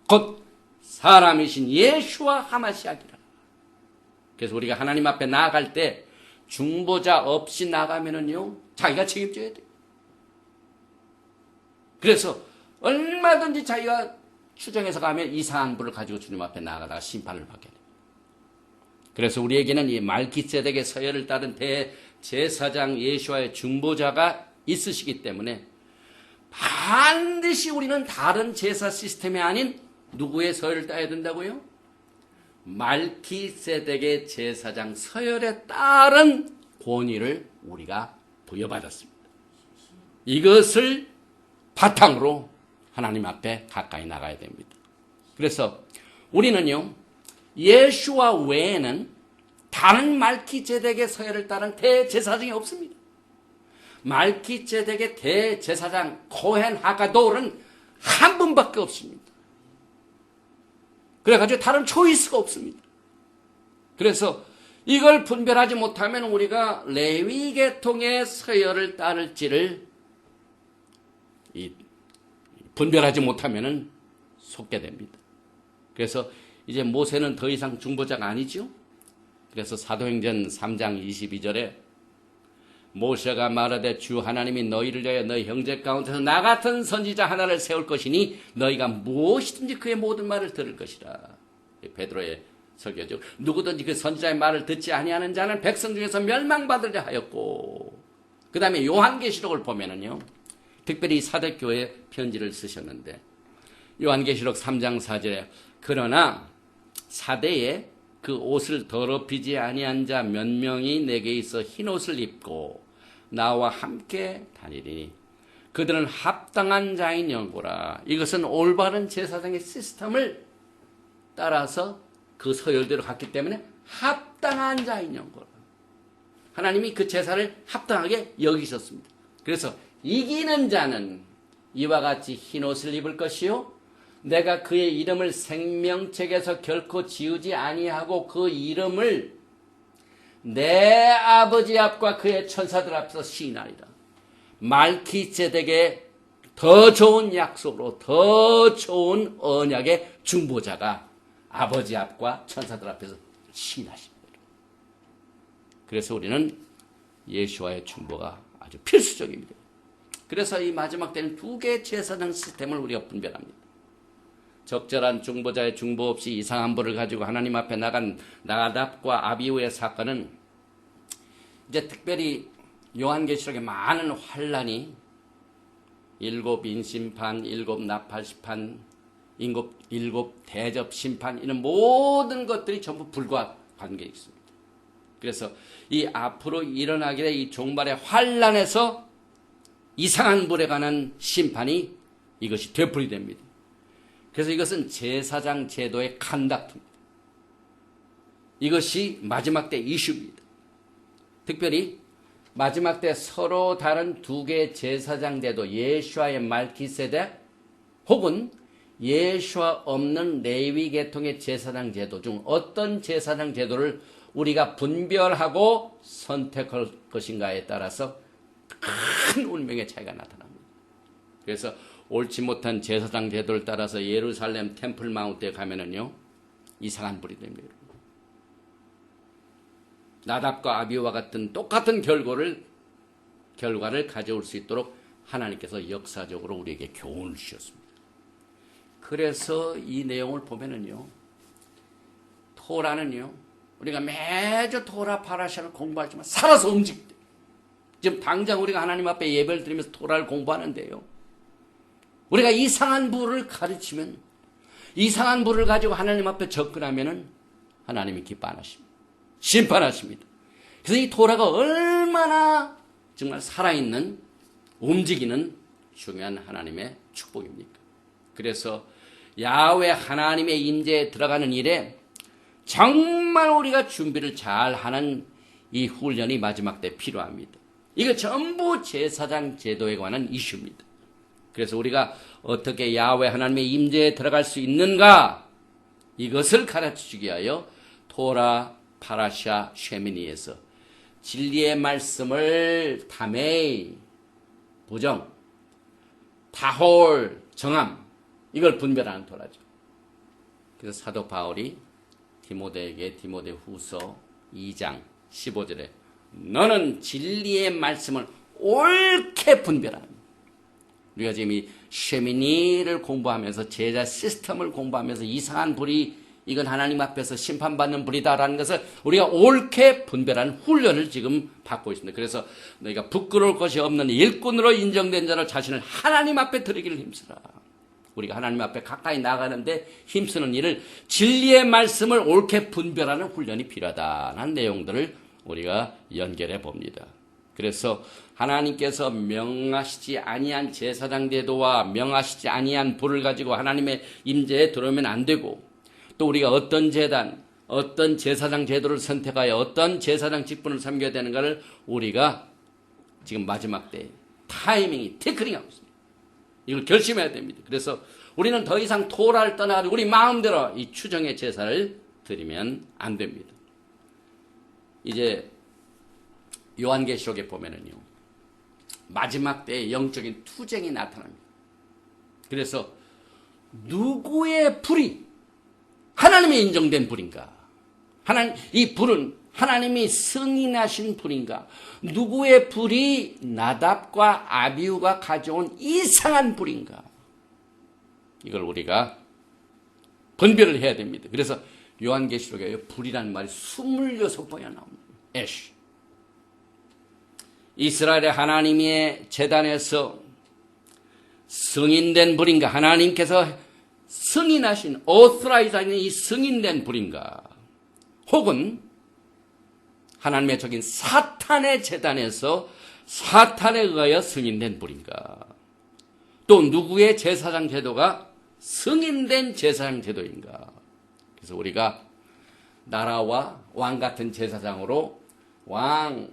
곧 사람이신 예수와 하마시아기라. 그래서 우리가 하나님 앞에 나아갈 때 중보자 없이 나가면은요 자기가 책임져야 돼요. 그래서 얼마든지 자기가 추정해서 가면 이상한 분을 가지고 주님 앞에 나아가다가 심판을 받게 됩니다. 그래서 우리에게는 이 말기세덱의 서열을 따른 대제사장 예수와의 중보자가 있으시기 때문에 반드시 우리는 다른 제사 시스템이 아닌 누구의 서열을 따야 된다고요? 말기세덱의 제사장 서열에 따른 권위를 우리가 부여받았습니다. 이것을 바탕으로 하나님 앞에 가까이 나가야 됩니다. 그래서 우리는요 예수와 외에는 다른 말기제덱의 서열을 따른 대제사장이 없습니다. 말기제덱의 대제사장 코헨 하가돌은 한 분밖에 없습니다. 그래가지고 다른 초이스가 없습니다. 그래서 이걸 분별하지 못하면 우리가 레위 계통의 서열을 따를지를 분별하지 못하면 속게 됩니다. 그래서 이제 모세는 더 이상 중보자가 아니죠. 그래서 사도행전 3장 22절에 모세가 말하되 주 하나님이 너희를 위하여 너희 형제 가운데서 나 같은 선지자 하나를 세울 것이니 너희가 무엇이든지 그의 모든 말을 들을 것이라. 베드로의 설교죠. 누구든지 그 선지자의 말을 듣지 아니하는 자는 백성 중에서 멸망받으려 하였고, 그 다음에 요한계시록을 보면은요 특별히 사대교회에 편지를 쓰셨는데 요한계시록 3장 4절에 그러나 사대에 그 옷을 더럽히지 아니한 자 몇 명이 내게 있어 흰 옷을 입고 나와 함께 다니리니 그들은 합당한 자인 영고라. 이것은 올바른 제사장의 시스템을 따라서 그 서열대로 갔기 때문에 합당한 자인 영고라. 하나님이 그 제사를 합당하게 여기셨습니다. 그래서 이기는 자는 이와 같이 흰 옷을 입을 것이요 내가 그의 이름을 생명책에서 결코 지우지 아니하고 그 이름을 내 아버지 앞과 그의 천사들 앞에서 시인하리라. 말기제덱의 더 좋은 약속으로 더 좋은 언약의 중보자가 아버지 앞과 천사들 앞에서 시인하십니다. 그래서 우리는 예수와의 중보가 아주 필수적입니다. 그래서 이 마지막 때는 두 개의 제사장 시스템을 우리가 분별합니다. 적절한 중보자의 중보 없이 이상한 불을 가지고 하나님 앞에 나간 나답과 아비후의 사건은 이제 특별히 요한계시록에 많은 환란이 일곱 인심판, 일곱 나팔심판, 일곱 대접 심판 이런 모든 것들이 전부 불과 관계에 있습니다. 그래서 이 앞으로 일어나게 될 이 종말의 환란에서 이상한 불에 관한 심판이 이것이 되풀이 됩니다. 그래서 이것은 제사장 제도의 간닥터입니다. 이것이 마지막 때 이슈입니다. 특별히 마지막 때 서로 다른 두 개의 제사장 제도, 예수와의 말기세덱 혹은 예수와 없는 레위 계통의 제사장 제도 중 어떤 제사장 제도를 우리가 분별하고 선택할 것인가에 따라서 큰 운명의 차이가 나타납니다. 그래서 옳지 못한 제사장 제도를 따라서 예루살렘 템플 마운트에 가면은요, 이상한 불이 됩니다. 나답과 아비후와 같은 똑같은 결과를 가져올 수 있도록 하나님께서 역사적으로 우리에게 교훈을 주셨습니다. 그래서 이 내용을 보면은요, 토라는요, 우리가 매주 토라 파라샤를 공부하지만 살아서 움직입니다. 지금 당장 우리가 하나님 앞에 예배를 드리면서 토라를 공부하는데요, 우리가 이상한 불을 가르치면, 이상한 불을 가지고 하나님 앞에 접근하면은 하나님이 기뻐 안 하십니다. 심판하십니다. 그래서 이 토라가 얼마나 정말 살아있는, 움직이는 중요한 하나님의 축복입니까? 그래서 야훼 하나님의 임재에 들어가는 일에 정말 우리가 준비를 잘 하는 이 훈련이 마지막 때 필요합니다. 이거 전부 제사장 제도에 관한 이슈입니다. 그래서 우리가 어떻게 야훼 하나님의 임재에 들어갈 수 있는가, 이것을 가르치기 위하여 토라, 파라샤, 쉐미니에서 진리의 말씀을 다메이, 부정, 타홀, 정함, 이걸 분별하는 토라죠. 그래서 사도 바울이 디모데에게 디모데후서 2장 15절에 너는 진리의 말씀을 옳게 분별하는, 우리가 지금 이 쉐미니를 공부하면서 제자 시스템을 공부하면서 이상한 불이 이건 하나님 앞에서 심판받는 불이다라는 것을 우리가 옳게 분별하는 훈련을 지금 받고 있습니다. 그래서 너희가 부끄러울 것이 없는 일꾼으로 인정된 자를 자신을 하나님 앞에 드리기를 힘쓰라. 우리가 하나님 앞에 가까이 나가는데 힘쓰는 일을 진리의 말씀을 옳게 분별하는 훈련이 필요하다는 내용들을 우리가 연결해 봅니다. 그래서 하나님께서 명하시지 아니한 제사장 제도와 명하시지 아니한 불을 가지고 하나님의 임재에 들어오면 안 되고, 또 우리가 어떤 제단, 어떤 제사장 제도를 선택하여 어떤 제사장 직분을 섬겨야 되는가를 우리가 지금 마지막 때 타이밍이 테크닝하고 있습니다. 이걸 결심해야 됩니다. 그래서 우리는 더 이상 토라를 떠나가지고 우리 마음대로 이 추정의 제사를 드리면 안 됩니다. 이제 요한계시록에 보면은요, 마지막 때에 영적인 투쟁이 나타납니다. 그래서 누구의 불이 하나님의 인정된 불인가? 이 불은 하나님이 승인하신 불인가? 누구의 불이 나답과 아비후가 가져온 이상한 불인가? 이걸 우리가 분별을 해야 됩니다. 그래서 요한계시록에 불이라는 말이 26번이나 나옵니다. 애쉬. 이스라엘의 하나님의 제단에서 승인된 불인가? 하나님께서 승인하신, 오스라이즈하신 이 승인된 불인가? 혹은 하나님의 적인 사탄의 제단에서 사탄에 의하여 승인된 불인가? 또 누구의 제사장 제도가 승인된 제사장 제도인가? 그래서 우리가 나라와 왕 같은 제사장으로 왕,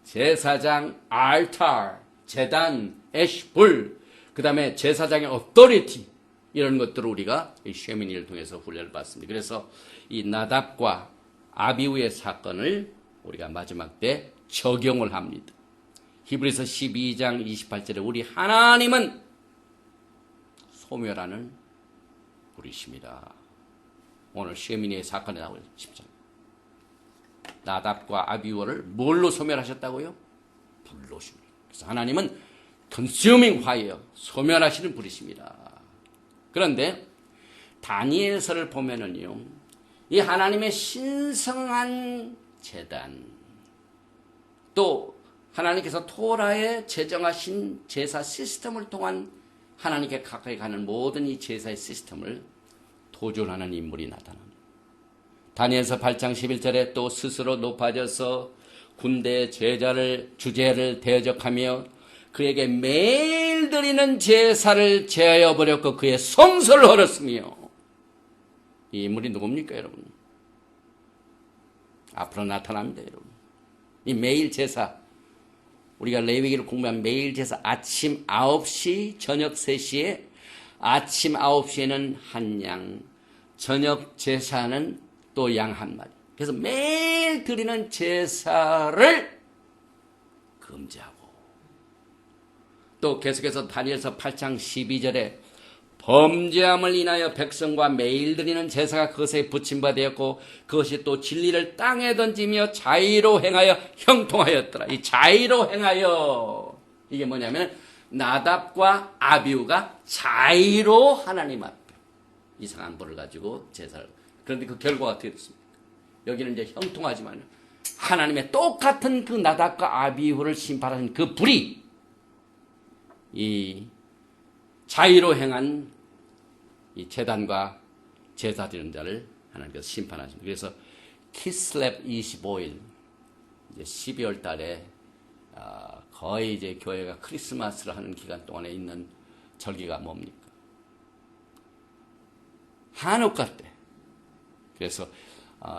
제사장, 알타, 제단, 애쉬, 불, 그 다음에 제사장의 어토리티, 이런 것들을 우리가 이 쉐미니를 통해서 훈련을 받습니다. 그래서 이 나답과 아비후의 사건을 우리가 마지막 때 적용을 합니다. 히브리서 12장 28절에 우리 하나님은 소멸하는 불이십니다. 오늘 쉐미니의 사건에 나올 10장. 나답과 아비후를 뭘로 소멸하셨다고요? 불로 소멸. 그래서 하나님은 consuming fire, 소멸하시는 불이십니다. 그런데 다니엘서를 보면은요, 이 하나님의 신성한 제단, 또 하나님께서 토라에 제정하신 제사 시스템을 통한 하나님께 가까이 가는 모든 이 제사의 시스템을 도전하는 인물이 나타납니다. 다니엘서 8장 11절에 또 스스로 높아져서 군대의 주제를 대적하며 그에게 매일 드리는 제사를 제하여 버렸고 그의 성소를 헐었으며, 이 인물이 누굽니까 여러분? 앞으로 나타납니다 여러분. 이 매일 제사, 우리가 레위기를 공부한 매일 제사, 아침 9시 저녁 3시에, 아침 9시에는 한 양, 저녁 제사는 또 양 한 마리. 그래서 매일 드리는 제사를 금지하고, 또 계속해서 다니엘서 8장 12절에 범죄함을 인하여 백성과 매일 드리는 제사가 그것에 붙임바 되었고 그것이 또 진리를 땅에 던지며 자의로 행하여 형통하였더라. 이 자의로 행하여, 이게 뭐냐면 나답과 아비후가 자의로 하나님 앞에 이상한 불을 가지고 제사를, 그런데 그 결과가 어떻게 됐습니까? 여기는 이제 형통하지만 하나님의 똑같은 그 나답과 아비후를 심판하신 그 불이 이 자의로 행한 이 제단과 제사 드리는 자를 하나님께서 심판하십니다. 그래서 키슬랩 25일, 이제 12월 달에 거의 이제 교회가 크리스마스를 하는 기간 동안에 있는 절기가 뭡니까? 한우카 때. 그래서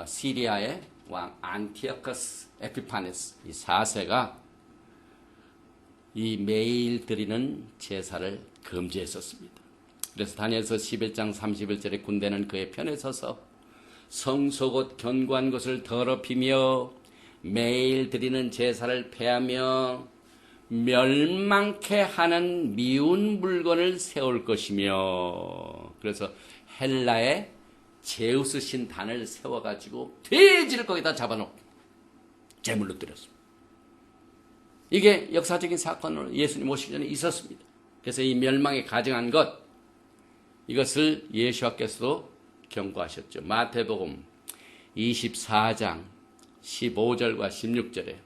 시리아의 왕 안티오커스 에피파네스 이 4세가 이 매일 드리는 제사를 금지했었습니다. 그래서 다니엘서 11장 31절에 군대는 그의 편에 서서 성소 곧 견고한 것을 더럽히며 매일 드리는 제사를 폐하며 멸망케 하는 미운 물건을 세울 것이며, 그래서 헬라의 제우스 신단을 세워가지고 돼지를 거기다 잡아놓고 제물로 드렸습니다. 이게 역사적인 사건으로 예수님 오시기 전에 있었습니다. 그래서 이 멸망에 가증한 것, 이것을 예수께서도 경고하셨죠. 마태복음 24장 15절과 16절에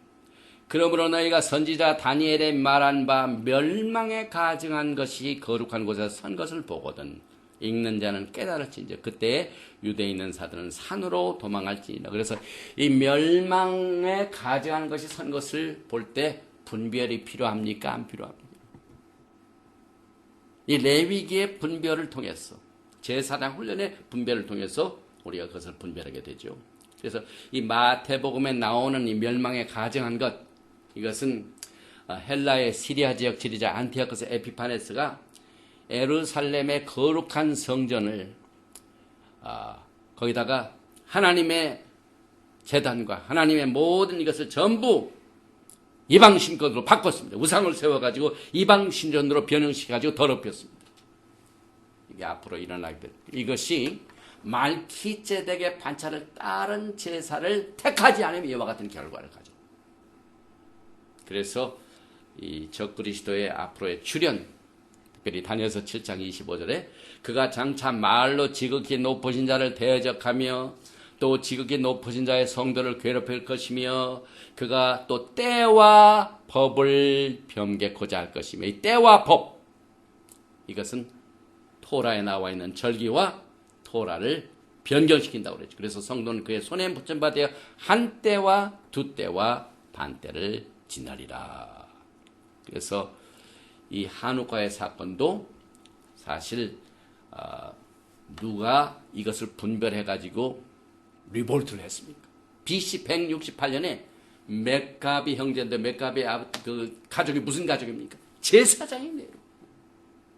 그러므로 너희가 선지자 다니엘의 말한 바 멸망에 가증한 것이 거룩한 곳에 선 것을 보거든 읽는 자는 깨달을지니라. 그때 유대에 있는 사들은 산으로 도망할지니라. 그래서 이 멸망에 가증한 것이 선 것을 볼 때 분별이 필요합니까? 안 필요합니까? 이 레위기의 분별을 통해서, 제사장 훈련의 분별을 통해서 우리가 그것을 분별하게 되죠. 그래서 이 마태복음에 나오는 이 멸망에 가증한 것, 이것은 헬라의 시리아 지역 지리자 안티오커스 에피파네스가 예루살렘의 거룩한 성전을 거기다가 하나님의 제단과 하나님의 모든 이것을 전부 이방 신전으로 바꿨습니다. 우상을 세워가지고 이방 신전으로 변형시켜가지고 더럽혔습니다. 이게 앞으로 일어나게 됩니다. 이것이 말키제덱의 반차를 따른 제사를 택하지 않으면 이와 같은 결과를 가져. 그래서 이 적그리스도의 앞으로의 출현, 특별히 다니엘서 7장 25절에 그가 장차 말로 지극히 높으신 자를 대적하며 또 지극히 높으신 자의 성도를 괴롭힐 것이며 그가 또 때와 법을 변개코자 할 것이며, 이 때와 법, 이것은 토라에 나와 있는 절기와 토라를 변경시킨다고 그랬죠. 그래서 성도는 그의 손에 붙임받아 한 때와 두 때와 반 때를 지나리라. 그래서 이 한우카의 사건도 사실 누가 이것을 분별해가지고 리볼트를 했습니까? BC 168년에 맥가비 형제인데 맥가비 그 가족이 무슨 가족입니까? 제사장이네요.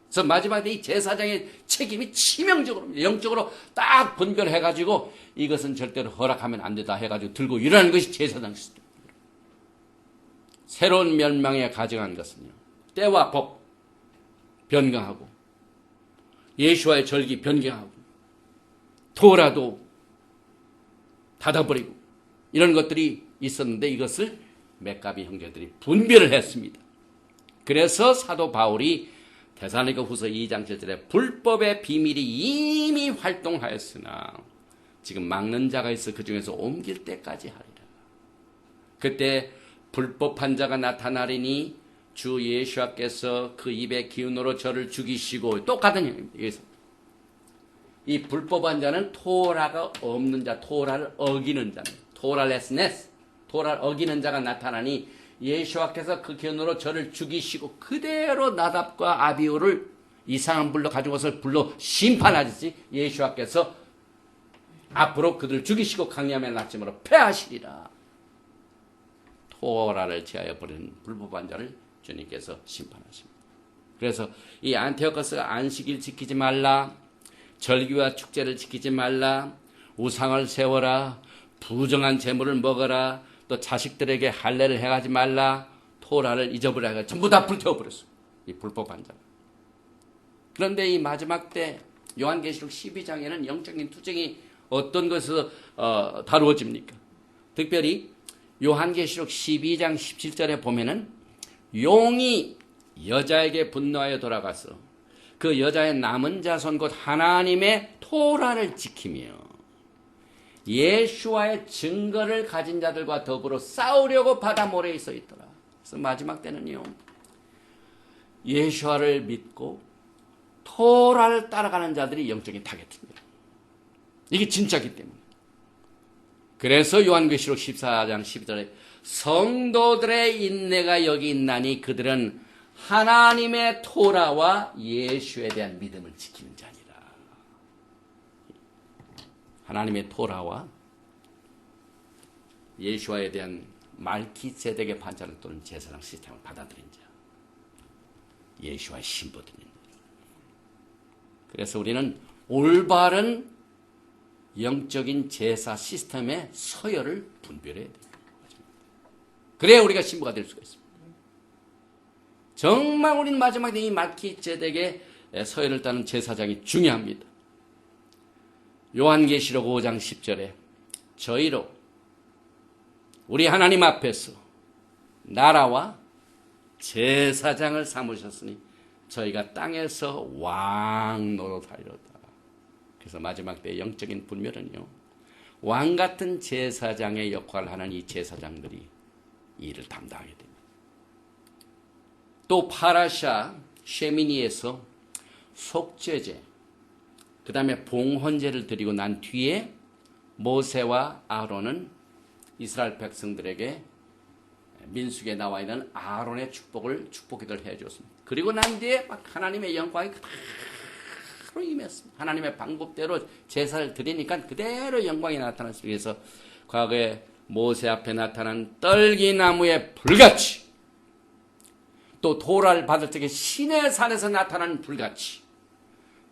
그래서 마지막에 이 제사장의 책임이 치명적으로, 영적으로 딱 분별해가지고 이것은 절대로 허락하면 안 된다 해가지고 들고 일어나는 것이 제사장 시스템. 새로운 멸망에 가증한 것은요, 때와 법 변경하고 예수와의 절기 변경하고 토라도 닫아버리고 이런 것들이 있었는데 이것을 멕가비 형제들이 분별을 했습니다. 그래서 사도 바울이 데살로니가 후서 2장 7절에 불법의 비밀이 이미 활동하였으나 지금 막는 자가 있어 그 중에서 옮길 때까지 하리라. 그때 불법한 자가 나타나리니 주 예수께서 그 입의 기운으로 저를 죽이시고, 똑같은 얘기입니다. 이 불법한 자는 토라가 없는 자, 토라를 어기는 자입니다. 토라레스네스, 토라를 어기는 자가 나타나니 예수께서 그 기운으로 저를 죽이시고 그대로 나답과 아비후를 이상한 불로 가진 것을 불로 심판하듯이 예수께서 앞으로 그들을 죽이시고 강림의 날쯤으로 패하시리라. 토라를 제하여 버리는 불법한 자를 주님께서 심판하십니다. 그래서 이 안티오코스가 안식일 지키지 말라, 절기와 축제를 지키지 말라, 우상을 세워라, 부정한 재물을 먹어라, 또 자식들에게 할례를 행하지 말라, 토라를 잊어버려야 전부 다 불태워버렸어요. 이 불법한 자. 그런데 이 마지막 때 요한계시록 12장에는 영적인 투쟁이 어떤 것으로 다루어집니까? 특별히 요한계시록 12장 17절에 보면은 용이 여자에게 분노하여 돌아가서 그 여자의 남은 자손 곧 하나님의 토라를 지키며 예수와의 증거를 가진 자들과 더불어 싸우려고 바다 모래에 서 있더라. 그래서 마지막 때는요, 예수와를 믿고 토라를 따라가는 자들이 영적인 타겟입니다. 이게 진짜기 때문에. 그래서 요한계시록 14장 12절에 성도들의 인내가 여기 있나니 그들은 하나님의 토라와 예수에 대한 믿음을 지키는 자니라. 하나님의 토라와 예수와에 대한 말기세덱의 반차를 또는 제사장 시스템을 받아들인 자, 예수와의 신부들입니다. 그래서 우리는 올바른 영적인 제사 시스템의 서열을 분별해야 됩니다. 그래야 우리가 신부가 될 수가 있습니다. 정말 우리는 마지막에 이 말기세덱의 서열을 따는 제사장이 중요합니다. 요한계시록 5장 10절에 저희로 우리 하나님 앞에서 나라와 제사장을 삼으셨으니 저희가 땅에서 왕 노릇하리로다. 그래서 마지막 때 영적인 분별은요, 왕 같은 제사장의 역할을 하는 이 제사장들이 이 일을 담당하게 됩니다. 또 파라샤 쉐미니에서 속죄제, 그 다음에 봉헌제를 드리고 난 뒤에 모세와 아론은 이스라엘 백성들에게 민수기에 나와 있는 아론의 축복기도를 해주었습니다. 그리고 난 뒤에 막 하나님의 영광이 그대로 임했습니다. 하나님의 방법대로 제사를 드리니까 그대로 영광이 나타났습니다. 그래서 과거에 모세 앞에 나타난 떨기나무의 불같이, 또 도라를 받을 적에 시내 산에서 나타난 불같이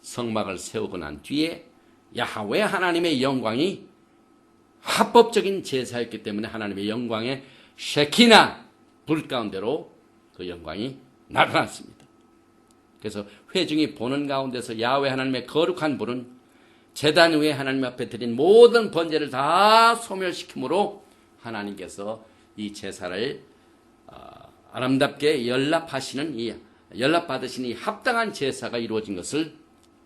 성막을 세우고 난 뒤에 야훼 하나님의 영광이 합법적인 제사였기 때문에 하나님의 영광의 쉐키나 불 가운데로 그 영광이 나타났습니다. 그래서 회중이 보는 가운데서 야훼 하나님의 거룩한 불은 제단 위에 하나님 앞에 드린 모든 번제를 다 소멸시키므로 하나님께서 이 제사를 아름답게 연락받으시는 이 합당한 제사가 이루어진 것을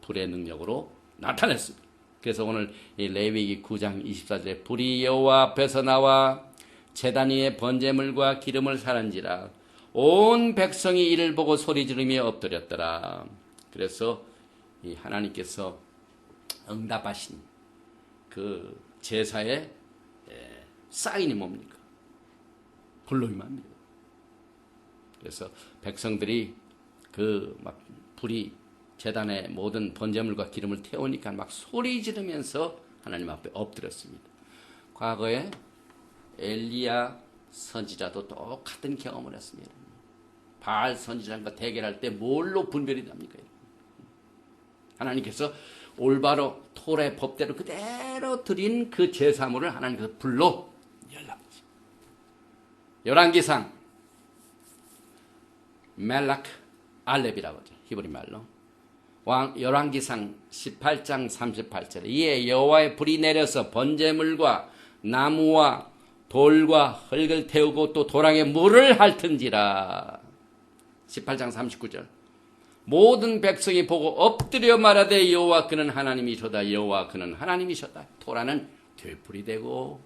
불의 능력으로 나타냈습니다. 그래서 오늘 이 레위기 9장 24절에 불이 여호와 앞에서 나와 제단 위에 번제물과 기름을 사른지라 온 백성이 이를 보고 소리 지르며 엎드렸더라. 그래서 이 하나님께서 응답하신 그 제사의 사인이 뭡니까? 불로 임합니다. 그래서 백성들이 그 막 불이 제단의 모든 번제물과 기름을 태우니까 막 소리 지르면서 하나님 앞에 엎드렸습니다. 과거에 엘리야 선지자도 똑같은 경험을 했습니다. 바알 선지자과 대결할 때 뭘로 분별이 됩니까? 하나님께서 올바로 토라의 법대로 그대로 드린 그 제사물을 하나님께서 불로 연락하십니다. 열왕기상 멜락 알렙이라고 하죠. 히브리 말로. 열왕기상 18장 38절에 이에 여호와의 불이 내려서 번제물과 나무와 돌과 흙을 태우고 또 도랑에 물을 핥은지라. 18장 39절. 모든 백성이 보고 엎드려 말하되 여호와 그는 하나님이시다. 여호와 그는 하나님이시다. 토라는 되풀이되고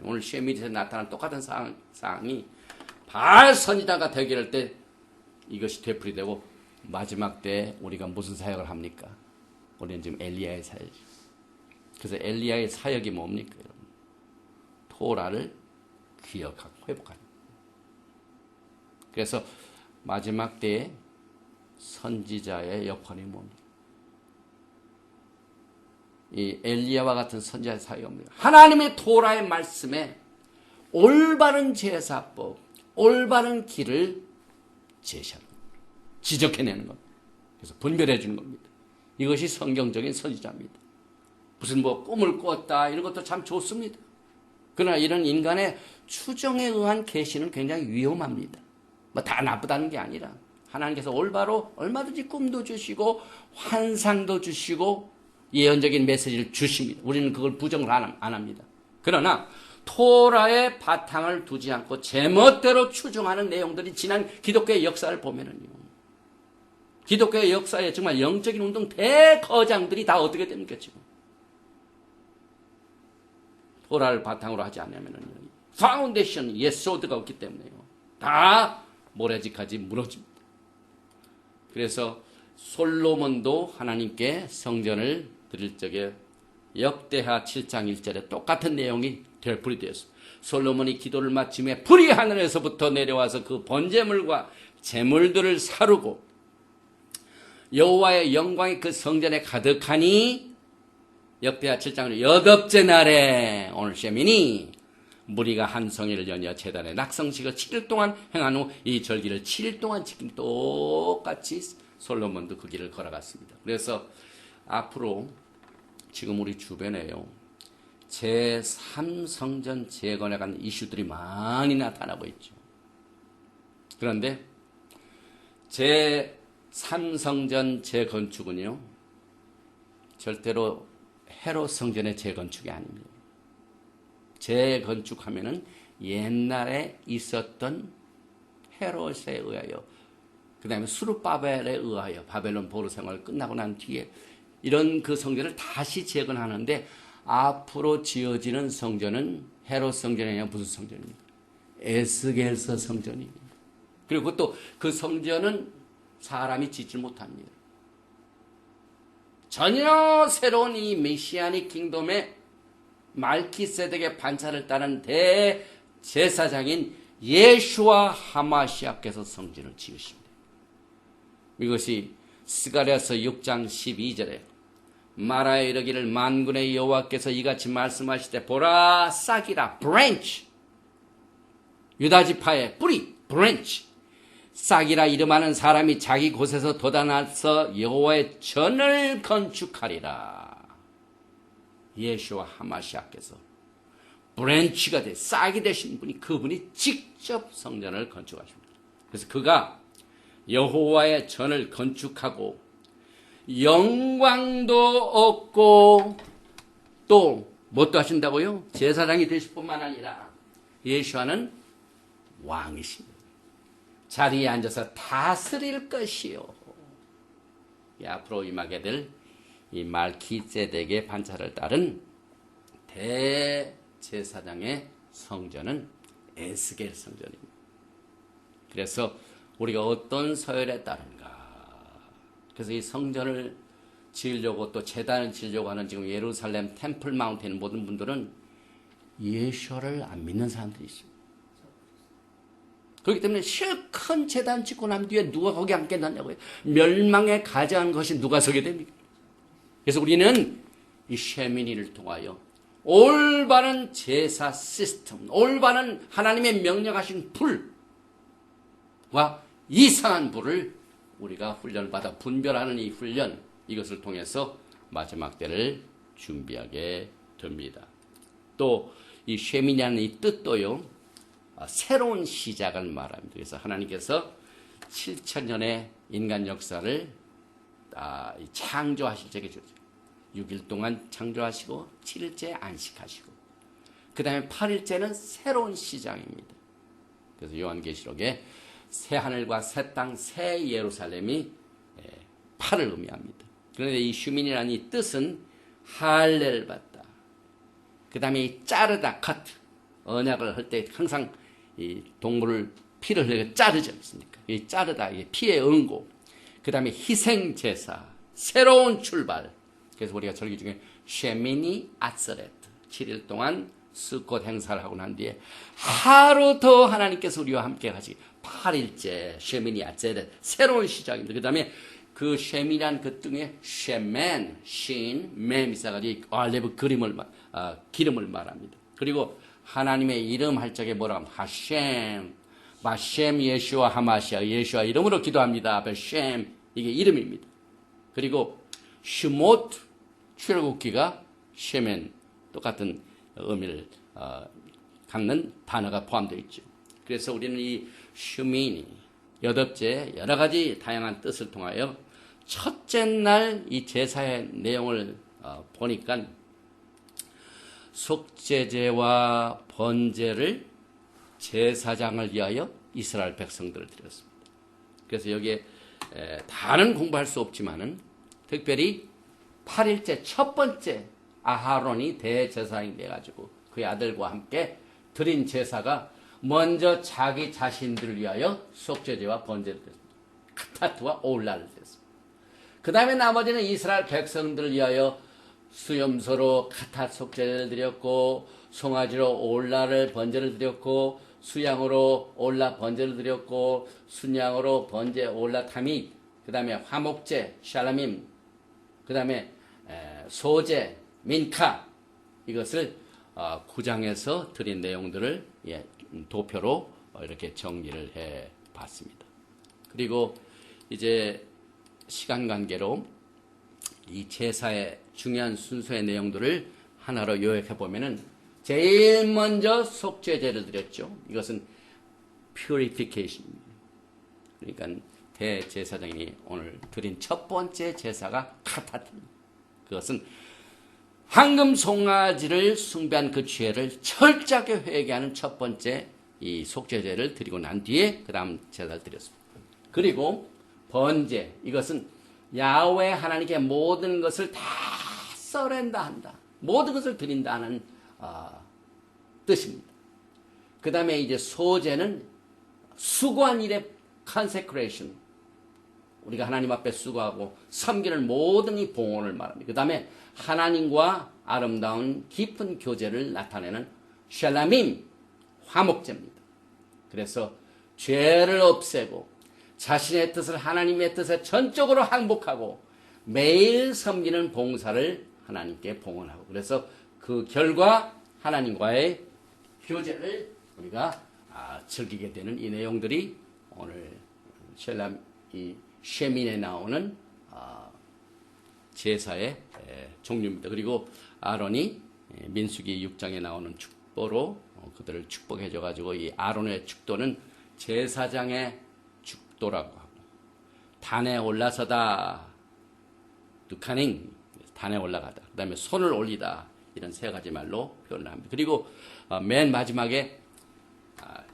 오늘 쉐미리에서 나타난 똑같은 상황이 바알 선지자가 대결할 때 이것이 되풀이되고 마지막 때 우리가 무슨 사역을 합니까? 우리는 지금 엘리야의 사역이죠. 그래서 엘리야의 사역이 뭡니까? 여러분? 토라를 기억하고 회복하는. 그래서 마지막 때에 선지자의 역할이 뭡니까? 이 엘리야와 같은 선지자의 사역이 뭡니까? 하나님의 토라의 말씀에 올바른 제사법, 올바른 길을 제시하는 겁니다. 지적해내는 겁니다. 그래서 분별해 주는 겁니다. 이것이 성경적인 선지자입니다. 무슨 뭐 꿈을 꿨다 이런 것도 참 좋습니다. 그러나 이런 인간의 추정에 의한 계시는 굉장히 위험합니다. 뭐 다 나쁘다는 게 아니라 하나님께서 올바로 얼마든지 꿈도 주시고 환상도 주시고 예언적인 메시지를 주십니다. 우리는 그걸 부정을 안 합니다. 그러나 토라의 바탕을 두지 않고 제멋대로 추정하는 내용들이 지난 기독교의 역사를 보면은요. 기독교의 역사에 정말 영적인 운동 대거장들이 다 어떻게 됩니까 지금? 토라를 바탕으로 하지 않으면은 파운데이션 예소드가 없기 때문에요. 다 모래지까지 무너집니다. 그래서 솔로몬도 하나님께 성전을 드릴 적에 역대하 7장 1절에 똑같은 내용이 되풀이되었습니다. 솔로몬이 기도를 마침에 불이 하늘에서부터 내려와서 그 번제물과 제물들을 사르고 여호와의 영광이 그 성전에 가득하니 역대하 7장 8째 날에 오늘 셰민이 무리가 한 성회를 연여 제단에 낙성식을 7일 동안 행한 후 이 절기를 7일 동안 지킨 똑같이 솔로몬도 그 길을 걸어갔습니다. 그래서 앞으로 지금 우리 주변에요. 제3성전 재건에 관한 이슈들이 많이 나타나고 있죠. 그런데 제3성전 재건축은요. 절대로 헤롯 성전의 재건축이 아닙니다. 재건축하면은 옛날에 있었던 헤롯에 의하여 그 다음에 수르바벨에 의하여 바벨론 포로 생활 끝나고 난 뒤에 이런 그 성전을 다시 재건하는데 앞으로 지어지는 성전은 헤롯 성전이 아니라 무슨 성전입니까? 에스겔서 성전입니다. 그리고 또 그 성전은 사람이 짓지 못합니다. 전혀 새로운 이 메시아닉 킹덤의 말키세덱의 반차를 따른 대제사장인 예수와 하마시아께서 성전을 지으십니다. 이것이 스가랴서 6장 12절에 마라에 이르기를 만군의 여호와께서 이같이 말씀하시되 보라 싹이라 branch 유다지파의 뿌리 branch 싹이라 이름하는 사람이 자기 곳에서 돋아나서 여호와의 전을 건축하리라. 예수와 하마시아께서 브랜치가 돼 싹이 되신 분이 그분이 직접 성전을 건축하십니다. 그래서 그가 여호와의 전을 건축하고 영광도 얻고 또 뭣도 하신다고요? 제사장이 되실 뿐만 아니라 예수와는 왕이십니다. 자리에 앉아서 다스릴 것이요. 앞으로 임하게 될 이 말키세덱의 반차를 따른 대제사장의 성전은 에스겔 성전입니다. 그래서 우리가 어떤 서열에 따른가? 그래서 이 성전을 지으려고 또 제단을 지으려고 하는 지금 예루살렘 템플 마운틴 모든 분들은 예수를 안 믿는 사람들이 있습니다. 그렇기 때문에 실컷 제단 짓고 난 뒤에 누가 거기 앉게 놨냐고요. 멸망에 가져간 것이 누가 서게 됩니까? 그래서 우리는 이 셰미니를 통하여 올바른 제사 시스템, 올바른 하나님의 명령하신 불과 이상한 불을 우리가 훈련을 받아 분별하는 이 훈련, 이것을 통해서 마지막 때를 준비하게 됩니다. 또 이 셰미니라는 이 뜻도요, 새로운 시작을 말합니다. 그래서 하나님께서 7,000년의 인간 역사를 창조하실 적에 6일 동안 창조하시고 7일째 안식하시고 그 다음에 8일째는 새로운 시작입니다. 그래서 요한계시록에 새 하늘과 새 땅, 새 예루살렘이 8을 의미합니다. 그런데 이 슈민이라는 이 뜻은 할례를 받다. 그 다음에 이 자르다, cut. 언약을 할 때 항상 이 동물을 피를 흘려 자르지 않습니까? 이 자르다, 이게 피의 응고. 그 다음에 희생제사, 새로운 출발. 그래서 우리가 절기 중에 쉐미니 아츠레트, 7일 동안 스콧 행사를 하고 난 뒤에 하루 더 하나님께서 우리와 함께 가시 8일째 쉐미니 아츠레트, 새로운 시작입니다. 그 다음에 그 쉐미란 그 등에 쉐맨, 신, 맴 있어가지고 알레브 기름을 말합니다. 그리고 하나님의 이름 할 적에 뭐라고 하면 하셴, 마셴 예슈아 하마시아, 예슈아 이름으로 기도합니다. 베셴, 이게 이름입니다. 그리고 슈모트, 출애굽기가 쉐멘, 똑같은 의미를 갖는 단어가 포함되어 있죠. 그래서 우리는 이 슈미니, 8째 여러 가지 다양한 뜻을 통하여 첫째 날 이 제사의 내용을 보니까 속죄제와 번제를 제사장을 위하여 이스라엘 백성들을 드렸습니다. 그래서 여기에 다는 공부할 수 없지만은 특별히 8일째 첫 번째 아하론이 대제사장이 돼가지고 그의 아들과 함께 드린 제사가 먼저 자기 자신들을 위하여 속죄제와 번제를 드렸습니다. 카타트와 올라를 드렸습니다. 그 다음에 나머지는 이스라엘 백성들을 위하여 수염소로 카타 속죄를 드렸고, 송아지로 올라를 번제를 드렸고, 수양으로 올라 번제를 드렸고, 순양으로 번제 올라 타밋, 그 다음에 화목제 샬라밈, 그 다음에 소제 민카, 이것을 9장에서 드린 내용들을 도표로 이렇게 정리를 해 봤습니다. 그리고 이제 시간 관계로 이 제사의 중요한 순서의 내용들을 하나로 요약해 보면은 제일 먼저 속죄제를 드렸죠. 이것은 purification입니다. 그러니까 대제사장이 오늘 드린 첫 번째 제사가 카타트입니다. 그것은 황금 송아지를 숭배한 그 죄를 철저하게 회개하는 첫 번째 이 속죄제를 드리고 난 뒤에 그 다음 제사를 드렸습니다. 그리고 번제, 이것은 야훼 하나님께 모든 것을 다 서렌다한다, 모든 것을 드린다는 뜻입니다. 그 다음에 이제 소제는 수고한 일의 consecration, 우리가 하나님 앞에 수고하고 섬기는 모든 이 봉헌을 말합니다. 그 다음에 하나님과 아름다운 깊은 교제를 나타내는 샬라밈, 화목제입니다. 그래서 죄를 없애고 자신의 뜻을 하나님의 뜻에 전적으로 항복하고 매일 섬기는 봉사를 하나님께 봉헌하고, 그래서 그 결과 하나님과의 교제를 우리가 즐기게 되는 이 내용들이 오늘 이 쉐민에 나오는 제사의 종류입니다. 그리고 아론이 민수기 6장에 나오는 축보로 그들을 축복해 줘가지고 이 아론의 축도는 제사장의 축도라고 하고, 단에 올라서다, 두카닝, 단에 올라가다, 그 다음에 손을 올리다, 이런 세 가지 말로 표현을 합니다. 그리고 맨 마지막에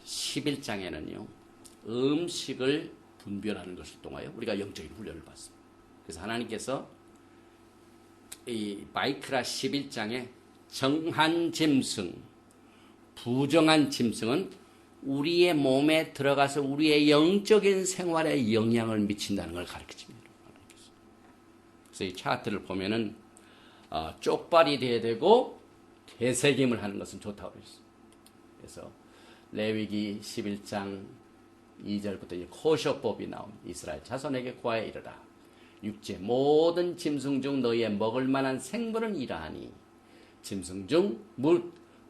11장에는요 음식을 분별하는 것을 통하여 우리가 영적인 훈련을 받습니다. 그래서 하나님께서 이 마이크라 11장에 정한 짐승, 부정한 짐승은 우리의 몸에 들어가서 우리의 영적인 생활에 영향을 미친다는 걸 가르쳐줍니다. 그래서 이 차트를 보면은 쪽발이 돼야 되고 되새김을 하는 것은 좋다고 그랬어요. 그래서 레위기 11장 2절부터 이제 코셔법이 나온 이스라엘 자손에게 고하여 이르라. 육지의 모든 짐승 중 너희의 먹을 만한 생물은 이러하니 짐승 중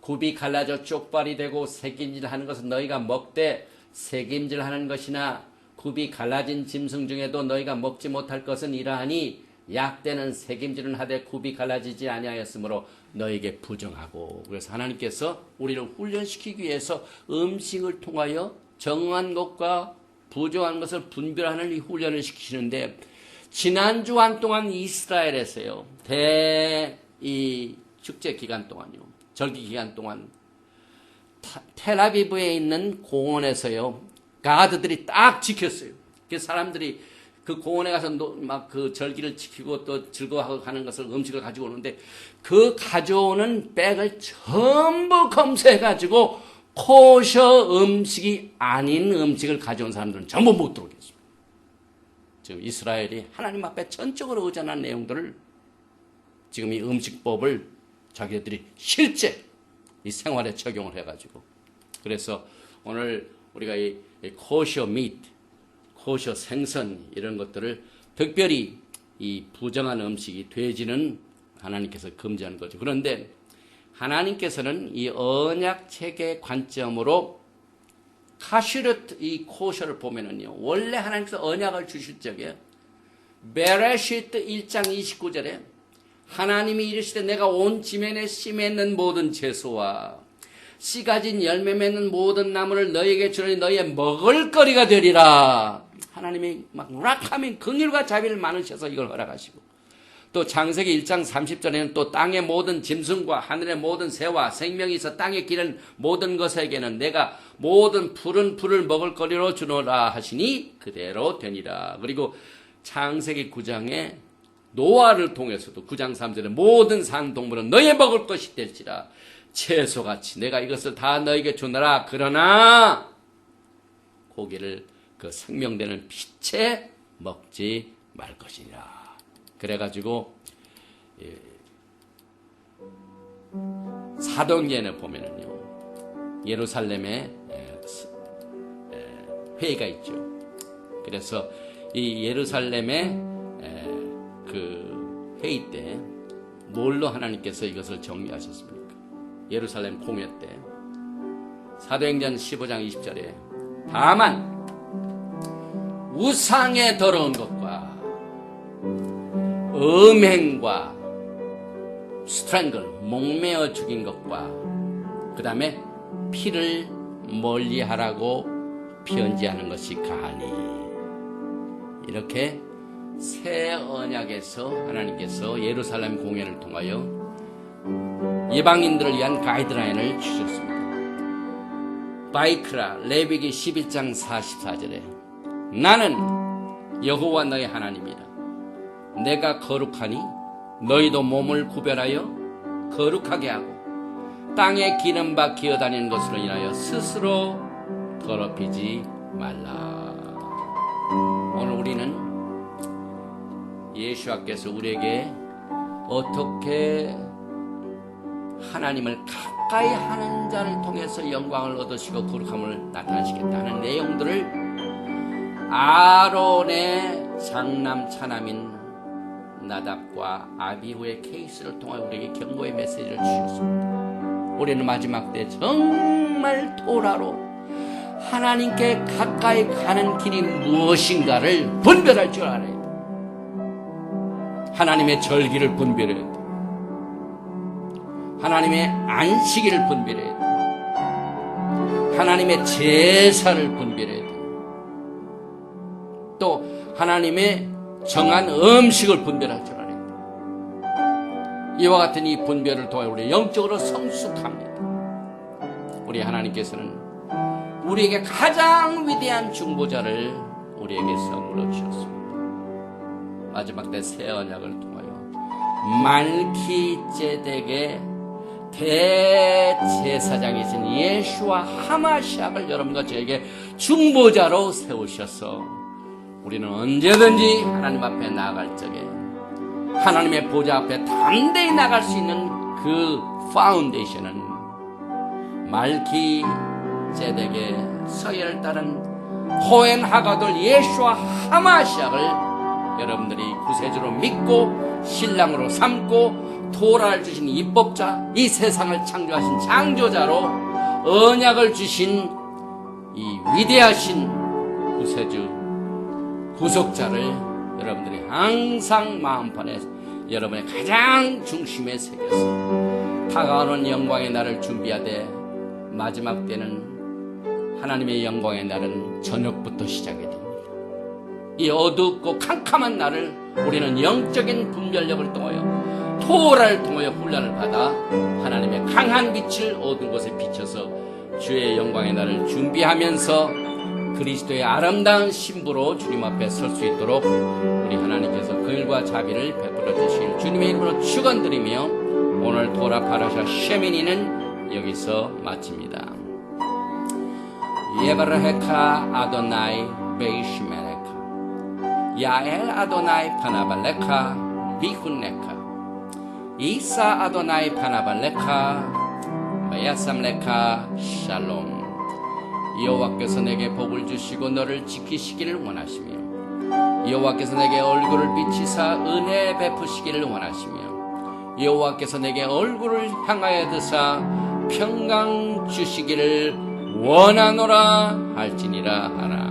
굽이 갈라져 쪽발이 되고 새김질하는 것은 너희가 먹되 새김질하는 것이나 굽이 갈라진 짐승 중에도 너희가 먹지 못할 것은 이러하니 약대는 새김질은 하되 굽이 갈라지지 아니하였으므로 너에게 부정하고. 그래서 하나님께서 우리를 훈련시키기 위해서 음식을 통하여 정한 것과 부정한 것을 분별하는 이 훈련을 시키시는데, 지난주 한 동안 이스라엘에서요 이 축제 기간 동안요, 절기 기간 동안 텔아비브에 있는 공원에서요, 가드들이 딱 지켰어요. 그 사람들이 그 공원에 가서 막 그 절기를 지키고 또 즐거워하고 하는 것을 음식을 가지고 오는데, 그 가져오는 백을 전부 검사해가지고 코셔 음식이 아닌 음식을 가져온 사람들은 전부 못 들어오게 했습니다. 지금 이스라엘이 하나님 앞에 전적으로 의존한 내용들을, 지금 이 음식법을 자기들이 실제 이 생활에 적용을 해가지고, 그래서 오늘 우리가 이 코셔 미트, 코셔 생선 이런 것들을 특별히 이 부정한 음식이 돼지는 하나님께서 금지한 거죠. 그런데 하나님께서는 이 언약 체계의 관점으로 카슈르트 이 코셔를 보면은요, 원래 하나님께서 언약을 주실 적에 베레시트 1장 29절에 하나님이 이르시되 내가 온 지면에 씨 맺는 모든 채소와 씨 가진 열매 맺는 모든 나무를 너희에게 주노니 너희의 먹을거리가 되리라. 하나님이 막 락하면 긍휼과 자비를 많으셔서 이걸 허락하시고, 또 창세기 1장 30절에는 또 땅의 모든 짐승과 하늘의 모든 새와 생명이 있어 땅에 기는 모든 것에게는 내가 모든 푸른 풀을 먹을거리로 주노라 하시니 그대로 되니라. 그리고 창세기 9장에 노아를 통해서도 9장 3절에 모든 산동물은 너의 먹을 것이 될지라. 채소같이 내가 이것을 다 너에게 주노라. 그러나 고기를 그 생명되는 빛에 먹지 말 것이니라. 그래가지고 사도행전에 보면은요, 예루살렘에 회의가 있죠. 그래서 이 예루살렘의 그 회의 때 뭘로 하나님께서 이것을 정리하셨습니까? 예루살렘 공회 때 사도행전 15장 20절에 다만 우상에 더러운 것과 음행과 스트랭글, 목매어 죽인 것과 그 다음에 피를 멀리하라고 편지하는 것이 가하니, 이렇게 새 언약에서 하나님께서 예루살렘 공회를 통하여 이방인들을 위한 가이드라인을 주셨습니다. 바이크라 레위기 11장 44절에 나는 여호와 너의 하나님이라. 내가 거룩하니 너희도 몸을 구별하여 거룩하게 하고 땅에 기는 바 기어다니는 것으로 인하여 스스로 더럽히지 말라. 오늘 우리는 예수께서 우리에게 어떻게 하나님을 가까이 하는 자를 통해서 영광을 얻으시고 거룩함을 나타내시겠다는 내용들을 아론의 장남 차남인 나답과 아비후의 케이스를 통해 우리에게 경고의 메시지를 주셨습니다. 우리는 마지막 때 정말 토라로 하나님께 가까이 가는 길이 무엇인가를 분별할 줄 알아야 돼. 하나님의 절기를 분별해야 돼. 하나님의 안식일을 분별해야 돼. 하나님의 제사를 분별해야 돼. 또 하나님의 정한 음식을 분별할 줄 알아야 돼. 이와 같은 이 분별을 통해 우리 영적으로 성숙합니다. 우리 하나님께서는 우리에게 가장 위대한 중보자를 우리에게 선물로 주셨습니다. 마지막 때 새 언약을 통하여 말키제덱의 대제사장이신 예수와 하마시아를 여러분과 저에게 중보자로 세우셔서 우리는 언제든지 하나님 앞에 나아갈 적에 하나님의 보좌 앞에 담대히 나갈 수 있는 그 파운데이션은 말키제덱의 서열을 따른 코헨 하가돌 예수와 하마시아를 여러분들이 구세주로 믿고 신랑으로 삼고 토라를 주신 입법자, 이 세상을 창조하신 창조자로 언약을 주신 이 위대하신 구세주 구속자를 여러분들이 항상 마음판에 여러분의 가장 중심에 새겨서 다가오는 영광의 날을 준비하되 마지막 때는 하나님의 영광의 날은 저녁부터 시작이 됩니다. 이 어둡고 캄캄한 날을 우리는 영적인 분별력을 통하여 토라를 통하여 훈련을 받아 하나님의 강한 빛을 어두운 곳에 비춰서 주의 영광의 날을 준비하면서 그리스도의 아름다운 신부로 주님 앞에 설 수 있도록 우리 하나님께서 긍휼과 자비를 베풀어 주시길 주님의 이름으로 축원드리며 오늘 도라 파라샤 쉐미니는 여기서 마칩니다. 예바르헤카 아도나이 베이시메레카 야엘 아도나이 파나발레카 비훈레카 이사 아도나이 파나발레카 마야삼레카 샬롬. 여호와께서 내게 복을 주시고 너를 지키시기를 원하시며 여호와께서 내게 얼굴을 비치사 은혜 베푸시기를 원하시며 여호와께서 내게 얼굴을 향하여 드사 평강 주시기를 원하노라 할지니라 하라.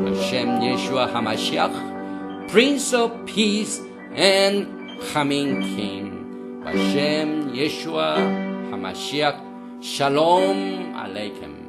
하셴 예슈아 하마시ach Prince of Peace and Coming King. 하셴 예슈아 하마시ach 샬롬 알레이켐.